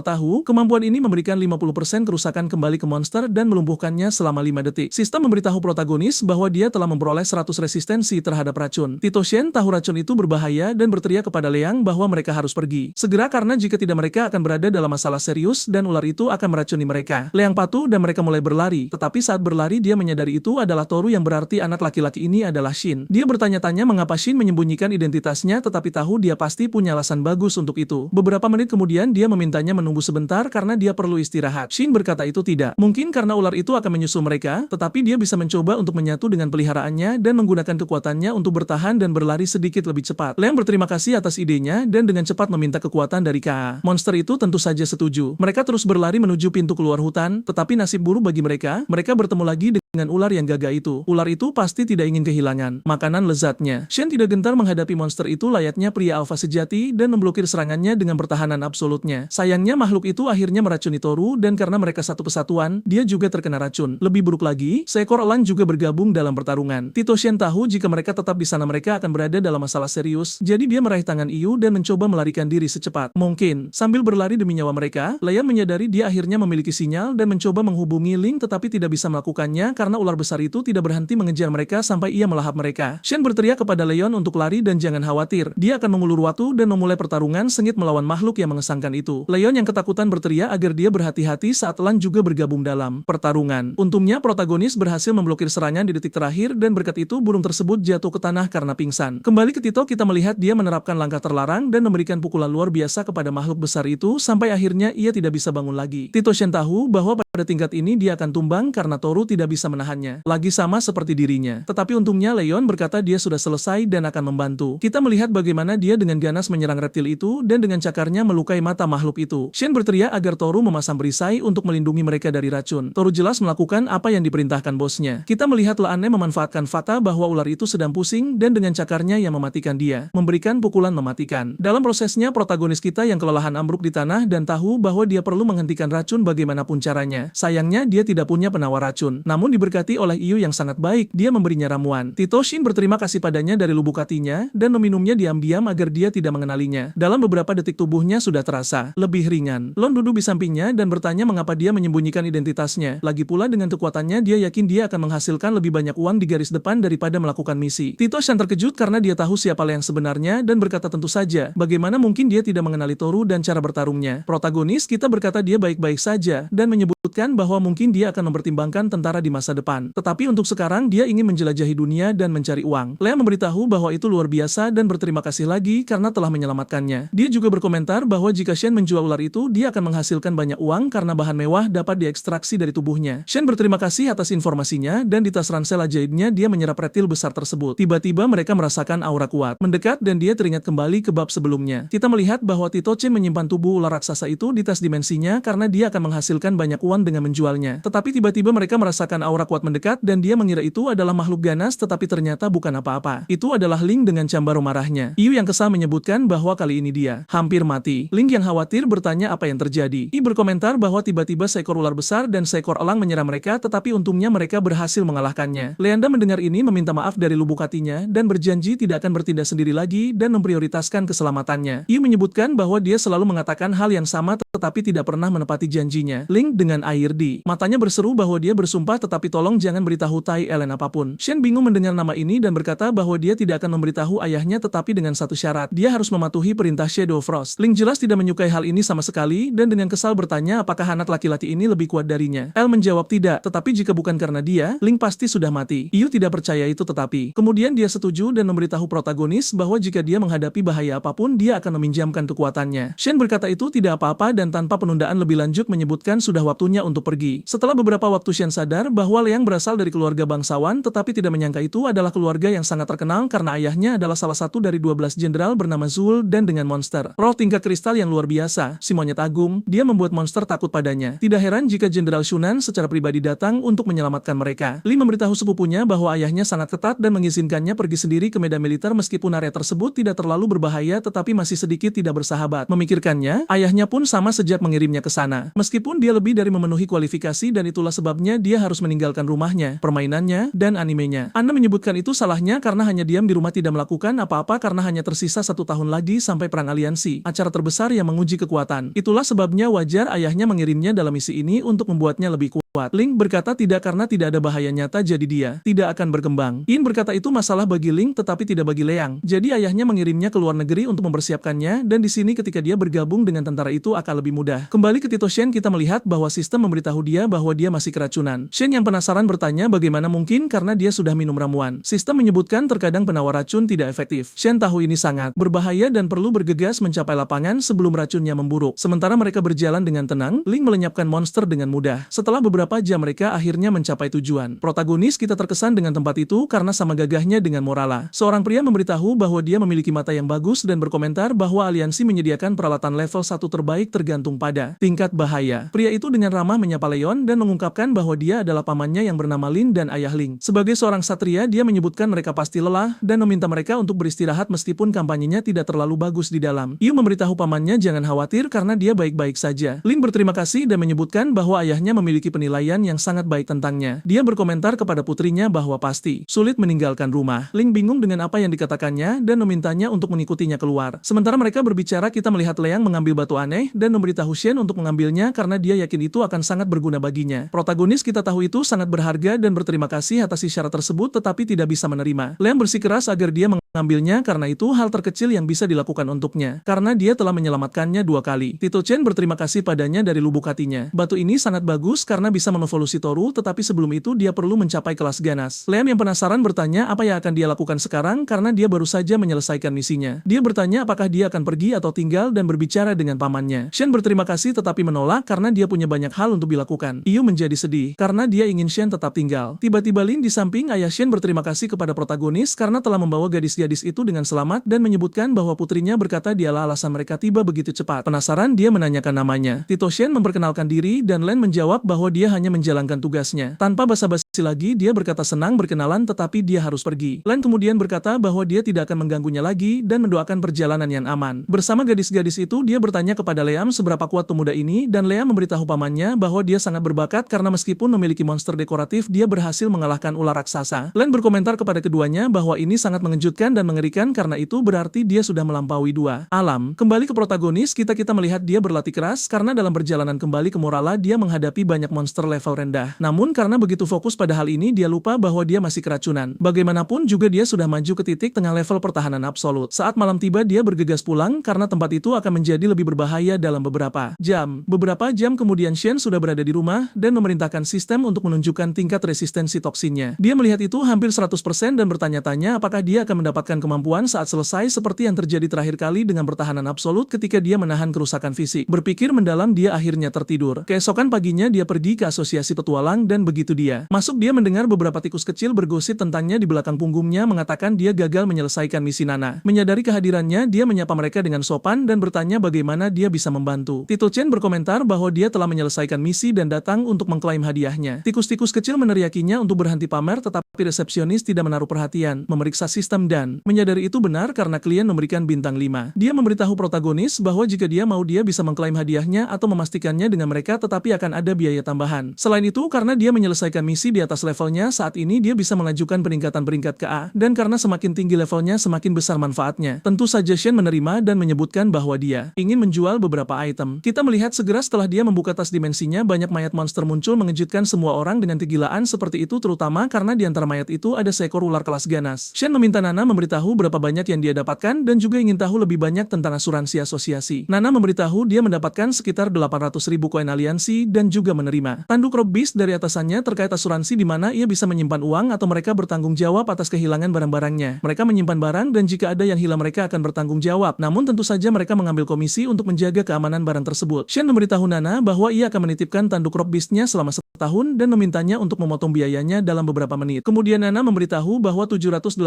tahu, kemampuan ini memberikan 50% kerusakan kembali ke monster dan melumpuhkannya selama 5 detik. Sistem memberitahu protagonis bahwa dia telah memperoleh 100 resistensi terhadap racun. Tito Shen tahu racun itu berbahaya dan berteriak kepada Liang bahwa mereka harus pergi segera karena jika tidak mereka akan berada dalam masalah serius dan ular itu akan meracuni mereka. Liang patuh dan mereka mulai berlari, tetapi saat berlari dia menyadari itu adalah Toru yang berarti anak laki-laki ini adalah Shin. Dia bertanya-tanya mengapa Shin menyembunyikan identitasnya tetapi tahu dia pasti punya alasan bagus untuk itu. Beberapa menit kemudian dia memintanya menunggu sebentar karena dia perlu istirahat. Shin berkata itu tidak mungkin karena ular itu akan menyusul mereka, tetapi dia bisa mencoba untuk menyatu dengan peliharaannya dan menggunakan kekuatannya untuk bertahan dan berlari sedikit lebih cepat. Liang berterima kasih atas idenya dan dengan cepat meminta kekuatan dari Ka. Monster itu tentu saja setuju. Mereka terus berlari menuju pintu keluar hutan, tetapi nasib buruk bagi mereka bertemu lagi dengan ular yang gagah itu. Ular itu pasti tidak ingin kehilangan makanan lezatnya. Shen tidak gentar menghadapi monster itu layaknya pria alfa sejati dan memblokir serangannya dengan pertahanan absolutnya. Sayangnya makhluk itu akhirnya meracuni Toru dan karena mereka satu kesatuan, dia juga terkena racun. Lebih buruk lagi, seekor elang juga bergabung dalam pertarungan. Tito Shen tahu jika mereka tetap di sana mereka akan berada dalam masalah serius, jadi dia meraih tangan Yu dan mencoba melarikan diri secepat mungkin. Sambil berlari demi nyawa mereka, Liang menyadari dia akhirnya memiliki sinyal dan mencoba menghubungi Ling tetapi tidak bisa melakukannya karena ular besar itu tidak berhenti mengejar mereka sampai ia melahap mereka. Shen berteriak kepada Leon untuk lari dan jangan khawatir, dia akan mengulur waktu dan memulai pertarungan sengit melawan makhluk yang mengesankan itu. Leon yang ketakutan berteriak agar dia berhati-hati saat elang juga bergabung dalam pertarungan. Untungnya protagonis berhasil memblokir serangan di detik terakhir dan berkat itu burung tersebut jatuh ke tanah karena pingsan. Kembali ke Tito kita melihat dia menerapkan langkah terlarang dan memberikan pukulan luar biasa kepada makhluk besar itu sampai akhirnya ia tidak bisa bangun lagi. Tito Shen tahu bahwa pada tingkat ini dia akan tumbang karena Toru tidak bisa menahannya. Lagi sama seperti dirinya. Tetapi untungnya Leon berkata dia sudah selesai dan akan membantu. Kita melihat bagaimana dia dengan ganas menyerang reptil itu dan dengan cakarnya melukai mata makhluk itu. Shen berteriak agar Toru memasang perisai untuk melindungi mereka dari racun. Toru jelas melakukan apa yang diperintahkan bosnya. Kita melihat Leanne memanfaatkan fakta bahwa ular itu sedang pusing dan dengan cakarnya yang mematikan dia, memberikan pukulan mematikan. Dalam prosesnya protagonis kita yang kelelahan ambruk di tanah dan tahu bahwa dia perlu menghentikan racun bagaimanapun caranya. Sayangnya dia tidak punya penawar racun. Namun diberkati oleh Yu yang sangat baik, dia memberinya ramuan. Tito Shin berterima kasih padanya dari lubuk hatinya dan meminumnya diam-diam agar dia tidak mengenalinya. Dalam beberapa detik tubuhnya sudah terasa lebih ringan. Lon duduk di sampingnya dan bertanya mengapa dia menyembunyikan identitasnya. Lagi pula dengan kekuatannya dia yakin dia akan menghasilkan lebih banyak uang di garis depan daripada melakukan misi. Tito Shin terkejut karena dia tahu siapa yang sebenarnya dan berkata tentu saja, bagaimana mungkin dia tidak mengenali Toru dan cara bertarungnya. Protagonis kita berkata dia baik-baik saja dan menyebutkan bahwa mungkin dia akan mempertimbangkan tentara di masa depan. Tetapi untuk sekarang dia ingin menjelajahi dunia dan mencari uang. Lea memberitahu bahwa itu luar biasa dan berterima kasih lagi karena telah menyelamatkannya. Dia juga berkomentar bahwa jika Shen menjual ular itu, dia akan menghasilkan banyak uang karena bahan mewah dapat diekstraksi dari tubuhnya. Shen berterima kasih atas informasinya dan di tas ransel ajaibnya dia menyerap reptil besar tersebut. Tiba-tiba mereka merasakan aura kuat mendekat dan dia teringat kembali ke bab sebelumnya. Kita melihat bahwa Tito Chen menyimpan tubuh ular raksasa itu di tas dimensinya karena dia akan menghasilkan banyak uang dengan menjualnya. Tetapi tiba-tiba mereka merasakan aura kuat mendekat dan dia mengira itu adalah makhluk ganas tetapi ternyata bukan apa-apa. Itu adalah Ling dengan cambaro marahnya. Yu yang kesal menyebutkan bahwa kali ini dia hampir mati. Ling yang khawatir bertanya apa yang terjadi. Yu berkomentar bahwa tiba-tiba seekor ular besar dan seekor elang menyerang mereka tetapi untungnya mereka berhasil mengalahkannya. Leanda mendengar ini meminta maaf dari lubuk hatinya dan berjanji tidak akan bertindak sendiri lagi dan memprioritaskan keselamatannya. Yu menyebutkan bahwa dia selalu mengatakan hal yang sama tetapi tidak pernah menepati janjinya. Ling dengan air di matanya berseru bahwa dia bersumpah tetapi tolong jangan beritahu Tai Ellen apapun. Shen bingung mendengar nama ini dan berkata bahwa dia tidak akan memberitahu ayahnya tetapi dengan satu syarat, dia harus mematuhi perintah Shadow Frost. Ling jelas tidak menyukai hal ini sama sekali dan dengan kesal bertanya apakah anak laki-laki ini lebih kuat darinya. El menjawab tidak, tetapi jika bukan karena dia, Ling pasti sudah mati. Yu tidak percaya itu tetapi kemudian dia setuju dan memberitahu protagonis bahwa jika dia menghadapi bahaya apapun dia akan meminjamkan kekuatannya. Shen berkata itu tidak apa-apa dan tanpa penundaan lebih lanjut menyebutkan sudah waktunya untuk pergi. Setelah beberapa waktu Shen sadar bahwa Liang berasal dari keluarga bangsawan tetapi tidak menyangka itu adalah keluarga yang sangat terkenal karena ayahnya adalah salah satu dari 12 jenderal bernama Zul dan dengan monster roh tingkat kristal yang luar biasa, si monyet agung, dia membuat monster takut padanya. Tidak heran jika Jenderal Shunan secara pribadi datang untuk menyelamatkan mereka. Li memberitahu sepupunya bahwa ayahnya sangat ketat dan mengizinkannya pergi sendiri ke medan militer meskipun area tersebut tidak terlalu berbahaya tetapi masih sedikit tidak bersahabat. Memikirkannya, ayahnya pun sama sejak mengirimnya ke sana. Meskipun dia lebih dari memenuhi kualifikasi dan itulah sebabnya dia harus meninggalkan rumahnya, permainannya, dan animenya. Anda menyebutkan itu salahnya karena hanya diam di rumah tidak melakukan apa-apa karena hanya tersisa 1 tahun lagi sampai perang aliansi, acara terbesar yang menguji kekuatan. Itulah sebabnya wajar ayahnya mengirimnya dalam misi ini untuk membuatnya lebih kuat. Ling berkata tidak karena tidak ada bahaya nyata jadi dia tidak akan berkembang. Yin berkata itu masalah bagi Ling tetapi tidak bagi Liang. Jadi ayahnya mengirimnya ke luar negeri untuk mempersiapkannya dan di sini ketika dia bergabung dengan tentara itu akan lebih mudah. Kembali ke Tito Shen kita melihat bahwa sistem memberitahu dia bahwa dia masih keracunan. Shen yang penasaran bertanya bagaimana mungkin karena dia sudah minum ramuan. Sistem menyebutkan terkadang penawar racun tidak efektif. Shen tahu ini sangat berbahaya dan perlu bergegas mencapai lapangan sebelum racunnya memburuk. Sementara mereka berjalan dengan tenang, Ling melenyapkan monster dengan mudah. Setelah beberapa jam mereka akhirnya mencapai tujuan. Protagonis kita terkesan dengan tempat itu karena sama gagahnya dengan Morala. Seorang pria memberitahu bahwa dia memiliki mata yang bagus dan berkomentar bahwa aliansi menyediakan peralatan level 1 terbaik tergantung pada tingkat bahaya. Pria itu dengan ramah menyapa Leon dan mengungkapkan bahwa dia adalah pamannya yang bernama Lin dan ayah Ling. Sebagai seorang satria dia menyebutkan mereka pasti lelah dan meminta mereka untuk beristirahat meskipun kampanyenya tidak terlalu bagus di dalam. Yu memberitahu pamannya jangan khawatir karena dia baik-baik saja. Lin berterima kasih dan menyebutkan bahwa ayahnya memiliki penilaian yang sangat baik tentangnya. Dia berkomentar kepada putrinya bahwa pasti sulit meninggalkan rumah. Ling bingung dengan apa yang dikatakannya dan memintanya untuk mengikutinya keluar. Sementara mereka berbicara kita melihat Liang mengambil batu aneh dan memberitahu Shen untuk mengambilnya karena dia yakin itu akan sangat berguna baginya. Protagonis kita tahu itu sangat berharga dan berterima kasih atas isyarat tersebut tetapi tidak bisa menerima. Liang bersikeras agar dia mengambilnya karena itu hal terkecil yang bisa dilakukan untuknya. Karena dia telah menyelamatkannya 2 kali. Tito Chen berterima kasih padanya dari lubuk hatinya. Batu ini sangat bagus karena bisa mengevolusi Toru tetapi sebelum itu dia perlu mencapai kelas ganas. Liam yang penasaran bertanya apa yang akan dia lakukan sekarang karena dia baru saja menyelesaikan misinya. Dia bertanya apakah dia akan pergi atau tinggal dan berbicara dengan pamannya. Shen berterima kasih tetapi menolak karena dia punya banyak hal untuk dilakukan. Yu menjadi sedih karena dia ingin Shen tetap tinggal. Tiba-tiba Lin di samping ayah Shen berterima kasih kepada protagonis karena telah membawa gadis-gadis itu dengan selamat dan menyebutkan bahwa putrinya berkata dialah alasan mereka tiba begitu cepat. Penasaran dia menanyakan namanya. Tito Shen memperkenalkan diri dan Len menjawab bahwa dia hanya menjalankan tugasnya. Tanpa basa-basi lagi dia berkata senang berkenalan tetapi dia harus pergi. Len kemudian berkata bahwa dia tidak akan mengganggunya lagi dan mendoakan perjalanan yang aman. Bersama gadis-gadis itu dia bertanya kepada Liam seberapa kuat pemuda ini dan Liam memberitahu pamannya bahwa dia sangat berbakat karena meskipun memiliki monster dekoratif dia berhasil mengalahkan ular raksasa. Len berkomentar kepada keduanya bahwa ini sangat mengejutkan dan mengerikan karena itu berarti dia sudah melampaui 2 alam. Kembali ke protagonis kita melihat dia berlatih keras karena dalam perjalanan kembali ke Morala dia menghadapi banyak monster level rendah. Namun karena begitu fokus pada hal ini dia lupa bahwa dia masih keracunan. Bagaimanapun juga dia sudah maju ke titik tengah level pertahanan absolut. Saat malam tiba dia bergegas pulang karena tempat itu akan menjadi lebih berbahaya dalam beberapa jam. Beberapa jam kemudian Shen sudah berada di rumah dan memerintahkan sistem untuk menunjukkan tingkat resistensi toksinnya. Dia melihat itu hampir 100% dan bertanya-tanya apakah dia akan mendapatkan kemampuan saat selesai seperti yang terjadi terakhir kali dengan pertahanan absolut ketika dia menahan kerusakan fisik. Berpikir mendalam dia akhirnya tertidur. Keesokan paginya dia pergi ke asosiasi petualang dan begitu dia masuk dia mendengar beberapa tikus kecil bergosip tentangnya di belakang punggungnya mengatakan dia gagal menyelesaikan misi Nana. Menyadari kehadirannya dia menyapa mereka dengan sopan dan bertanya bagaimana dia bisa membantu. Tito Chen berkomentar bahwa dia telah menyelesaikan misi dan datang untuk mengklaim hadiahnya. Tikus-tikus kecil meneriakinya untuk berhenti pamer tetapi resepsionis tidak menaruh perhatian, memeriksa sistem dan klien. Menyadari itu benar karena klien memberikan bintang 5. Dia memberitahu protagonis bahwa jika dia mau dia bisa mengklaim hadiahnya atau memastikannya dengan mereka, tetapi akan ada biaya tambahan. Selain itu, karena dia menyelesaikan misi di atas levelnya, saat ini dia bisa mengajukan peningkatan peringkat ke A, dan karena semakin tinggi levelnya semakin besar manfaatnya. Tentu saja Shen menerima dan menyebutkan bahwa dia ingin menjual beberapa item. Kita melihat segera setelah dia membuka tas dimensinya, banyak mayat monster muncul mengejutkan semua orang dengan kegilaan seperti itu, terutama karena di antara mayat itu ada seekor ular kelas ganas. Shen meminta Nana memberitahu berapa banyak yang dia dapatkan dan juga ingin tahu lebih banyak tentang asuransi asosiasi. Nana memberitahu dia mendapatkan sekitar 800.000 koin aliansi dan juga menerima tanduk Rob Beast dari atasannya terkait asuransi di mana ia bisa menyimpan uang atau mereka bertanggung jawab atas kehilangan barang-barangnya. Mereka menyimpan barang dan jika ada yang hilang mereka akan bertanggung jawab. Namun tentu saja mereka mengambil komisi untuk menjaga keamanan barang tersebut. Shen memberitahu Nana bahwa ia akan menitipkan tanduk Rob Beast-nya selama setahun dan memintanya untuk memotong biayanya dalam beberapa menit. Kemudian Nana memberitahu bahwa 780.000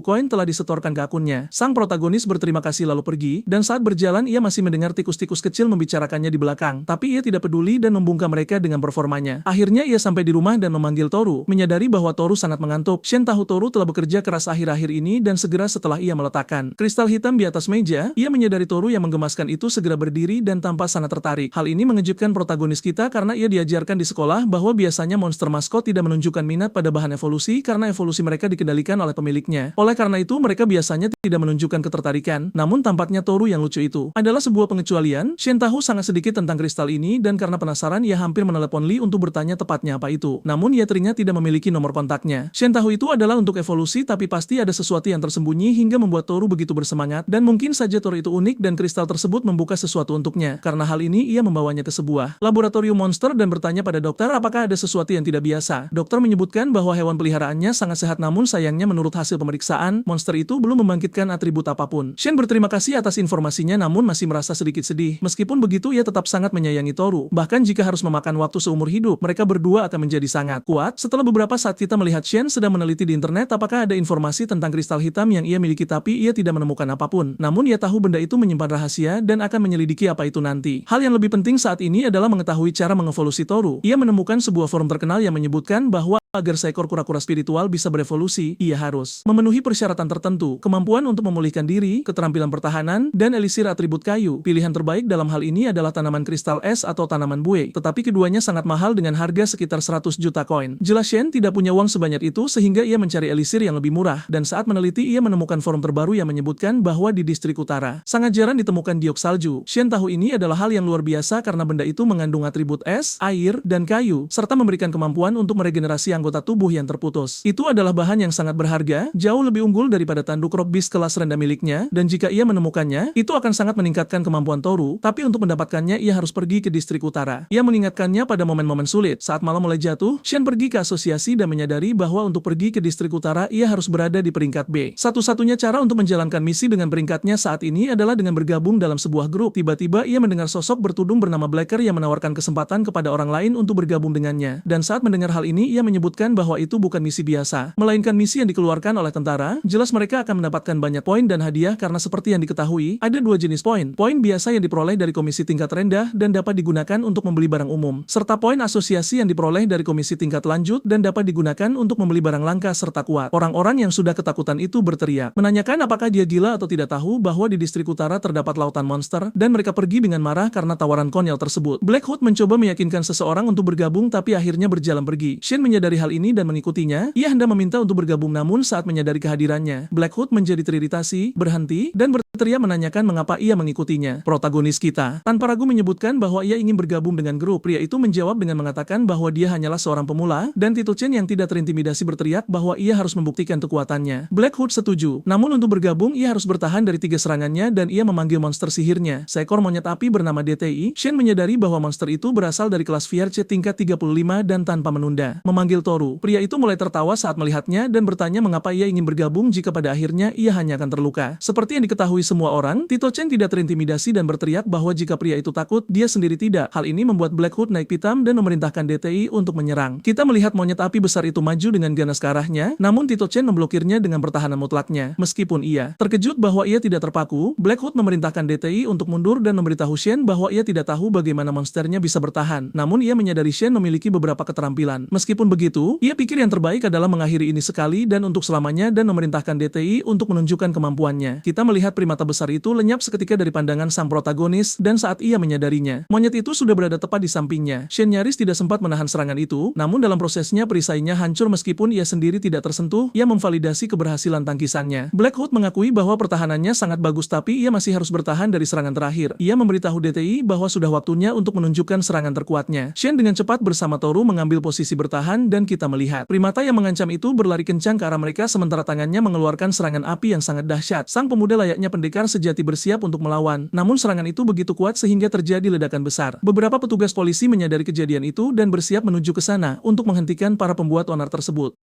koin telah disetorkan ke akunnya. Sang protagonis berterima kasih lalu pergi, dan saat berjalan ia masih mendengar tikus-tikus kecil membicarakannya di belakang, tapi ia tidak peduli dan membungkam mereka dengan performanya. Akhirnya ia sampai di rumah dan memanggil Toru. Menyadari bahwa Toru sangat mengantuk, Shen tahu Toru telah bekerja keras akhir-akhir ini dan segera setelah ia meletakkan kristal hitam di atas meja, ia menyadari Toru yang menggemaskan itu segera berdiri dan tampak sangat tertarik. Hal ini mengejutkan protagonis kita karena ia diajarkan di sekolah bahwa biasanya monster maskot tidak menunjukkan minat pada bahan evolusi karena evolusi mereka dikendalikan oleh pemiliknya. Oleh karena itu mereka biasanya tidak menunjukkan ketertarikan. Namun tampaknya Toru yang lucu itu adalah sebuah pengecualian. Shen tahu sangat sedikit tentang kristal ini dan karena penasaran ia hampir menelepon Lee untuk bertanya tepatnya apa itu. Namun ia teringat tidak memiliki nomor kontaknya. Shen tahu itu adalah untuk evolusi, tapi pasti ada sesuatu yang tersembunyi hingga membuat Toru begitu bersemangat, dan mungkin saja Toru itu unik dan kristal tersebut membuka sesuatu untuknya. Karena hal ini ia membawanya ke sebuah laboratorium monster dan bertanya pada dokter apakah ada sesuatu yang tidak biasa. Dokter menyebutkan bahwa hewan peliharaannya sangat sehat, namun sayangnya menurut hasil pemeriksaan, monster itu belum membangkitkan atribut apapun. Shen berterima kasih atas informasinya namun masih merasa sedikit sedih. Meskipun begitu ia tetap sangat menyayangi Toru. Bahkan jika harus memakan waktu seumur hidup, mereka berdua akan menjadi sangat kuat. Setelah beberapa saat kita melihat Shen sedang meneliti di internet apakah ada informasi tentang kristal hitam yang ia miliki, tapi ia tidak menemukan apapun. Namun ia tahu benda itu menyimpan rahasia dan akan menyelidiki apa itu nanti. Hal yang lebih penting saat ini adalah mengetahui cara mengevolusi Toru. Ia menemukan sebuah forum terkenal yang menyebutkan bahwa agar seekor kura-kura spiritual bisa berevolusi, ia harus memenuhi persyaratan tertentu, kemampuan untuk memulihkan diri, keterampilan pertahanan, dan elisir atribut kayu. Pilihan terbaik dalam hal ini adalah tanaman kristal es atau tanaman bue, tetapi keduanya sangat mahal dengan harga sekitar 100 juta koin. Jelas Shen tidak punya uang sebanyak itu sehingga ia mencari elisir yang lebih murah, dan saat meneliti ia menemukan forum terbaru yang menyebutkan bahwa di distrik utara sangat jarang ditemukan diok salju. Shen tahu ini adalah hal yang luar biasa karena benda itu mengandung atribut es, air, dan kayu, serta memberikan kemampuan untuk meregenerasi anggota tubuh yang terputus. Itu adalah bahan yang sangat berharga, jauh lebih unggul daripada tanduk Rob Beast kelas rendah miliknya, dan jika ia menemukannya, itu akan sangat meningkatkan kemampuan Toru, tapi untuk mendapatkannya ia harus pergi ke distrik utara. Ia mengingatkannya pada momen-momen sulit. Saat malam mulai jatuh, Shen pergi ke asosiasi dan menyadari bahwa untuk pergi ke distrik utara ia harus berada di peringkat B. Satu-satunya cara untuk menjalankan misi dengan peringkatnya saat ini adalah dengan bergabung dalam sebuah grup. Tiba-tiba ia mendengar sosok bertudung bernama Blacker yang menawarkan kesempatan kepada orang lain untuk bergabung dengannya, dan saat mendengar hal ini ia menyebutkan bahwa itu bukan misi biasa, melainkan misi yang dikeluarkan oleh tentara. Jelas mereka akan mendapatkan banyak poin dan hadiah karena seperti yang diketahui, ada dua jenis poin. Poin biasa yang diperoleh dari komisi tingkat rendah dan dapat digunakan untuk membeli barang umum, serta poin asosiasi yang diperoleh dari komisi tingkat lanjut dan dapat digunakan untuk membeli barang langka serta kuat. Orang-orang yang sudah ketakutan itu berteriak, menanyakan apakah dia gila atau tidak tahu bahwa di distrik utara terdapat lautan monster, dan mereka pergi dengan marah karena tawaran konyol tersebut. Black Hood mencoba meyakinkan seseorang untuk bergabung tapi akhirnya berjalan pergi. Shen menyadari hal ini dan mengikutinya. Ia hendak meminta untuk bergabung namun saat menyadari kehadirannya, Black Hood menjadi teriritasi, berhenti, dan berteriak menanyakan mengapa ia mengikutinya. Protagonis kita tanpa ragu menyebutkan bahwa ia ingin bergabung dengan grup. Pria itu menjawab dengan mengatakan bahwa dia hanyalah seorang pemula, dan Tito Chen yang tidak terintimidasi berteriak bahwa ia harus membuktikan kekuatannya. Black Hood setuju, namun untuk bergabung ia harus bertahan dari 3 serangannya dan ia memanggil monster sihirnya, seekor monyet api bernama DTI. Shen menyadari bahwa monster itu berasal dari kelas VRC tingkat 35 dan tanpa menunda memanggil Toru. Pria itu mulai tertawa saat melihatnya dan bertanya mengapa ia ingin bergabung jika pada akhirnya ia hanya akan terluka. Seperti yang diketahui semua orang, Tito Chen tidak terintimidasi dan berteriak bahwa jika pria itu takut, dia sendiri tidak. Hal ini membuat Black Hood naik pitam dan memerintahkan DTI untuk menyerang. Kita melihat monyet api besar itu maju dengan ganas ke arahnya, namun Tito Chen memblokirnya dengan pertahanan mutlaknya. Meskipun ia terkejut bahwa ia tidak terpaku, Black Hood memerintahkan DTI untuk mundur dan memberitahu Shen bahwa ia tidak tahu bagaimana monsternya bisa bertahan. Namun ia menyadari Shen memiliki beberapa keterampilan. Meskipun begitu, itu, ia pikir yang terbaik adalah mengakhiri ini sekali dan untuk selamanya dan memerintahkan DTI untuk menunjukkan kemampuannya. Kita melihat primata besar itu lenyap seketika dari pandangan sang protagonis dan saat ia menyadarinya, monyet itu sudah berada tepat di sampingnya. Shen nyaris tidak sempat menahan serangan itu, namun dalam prosesnya perisainya hancur meskipun ia sendiri tidak tersentuh. Ia memvalidasi keberhasilan tangkisannya. Black Hood mengakui bahwa pertahanannya sangat bagus tapi ia masih harus bertahan dari serangan terakhir. Ia memberitahu DTI bahwa sudah waktunya untuk menunjukkan serangan terkuatnya. Shen dengan cepat bersama Toru mengambil posisi bertahan dan kita melihat primata yang mengancam itu berlari kencang ke arah mereka sementara tangannya mengeluarkan serangan api yang sangat dahsyat. Sang pemuda layaknya pendekar sejati bersiap untuk melawan, namun serangan itu begitu kuat sehingga terjadi ledakan besar. Beberapa petugas polisi menyadari kejadian itu dan bersiap menuju ke sana untuk menghentikan para pembuat onar tersebut.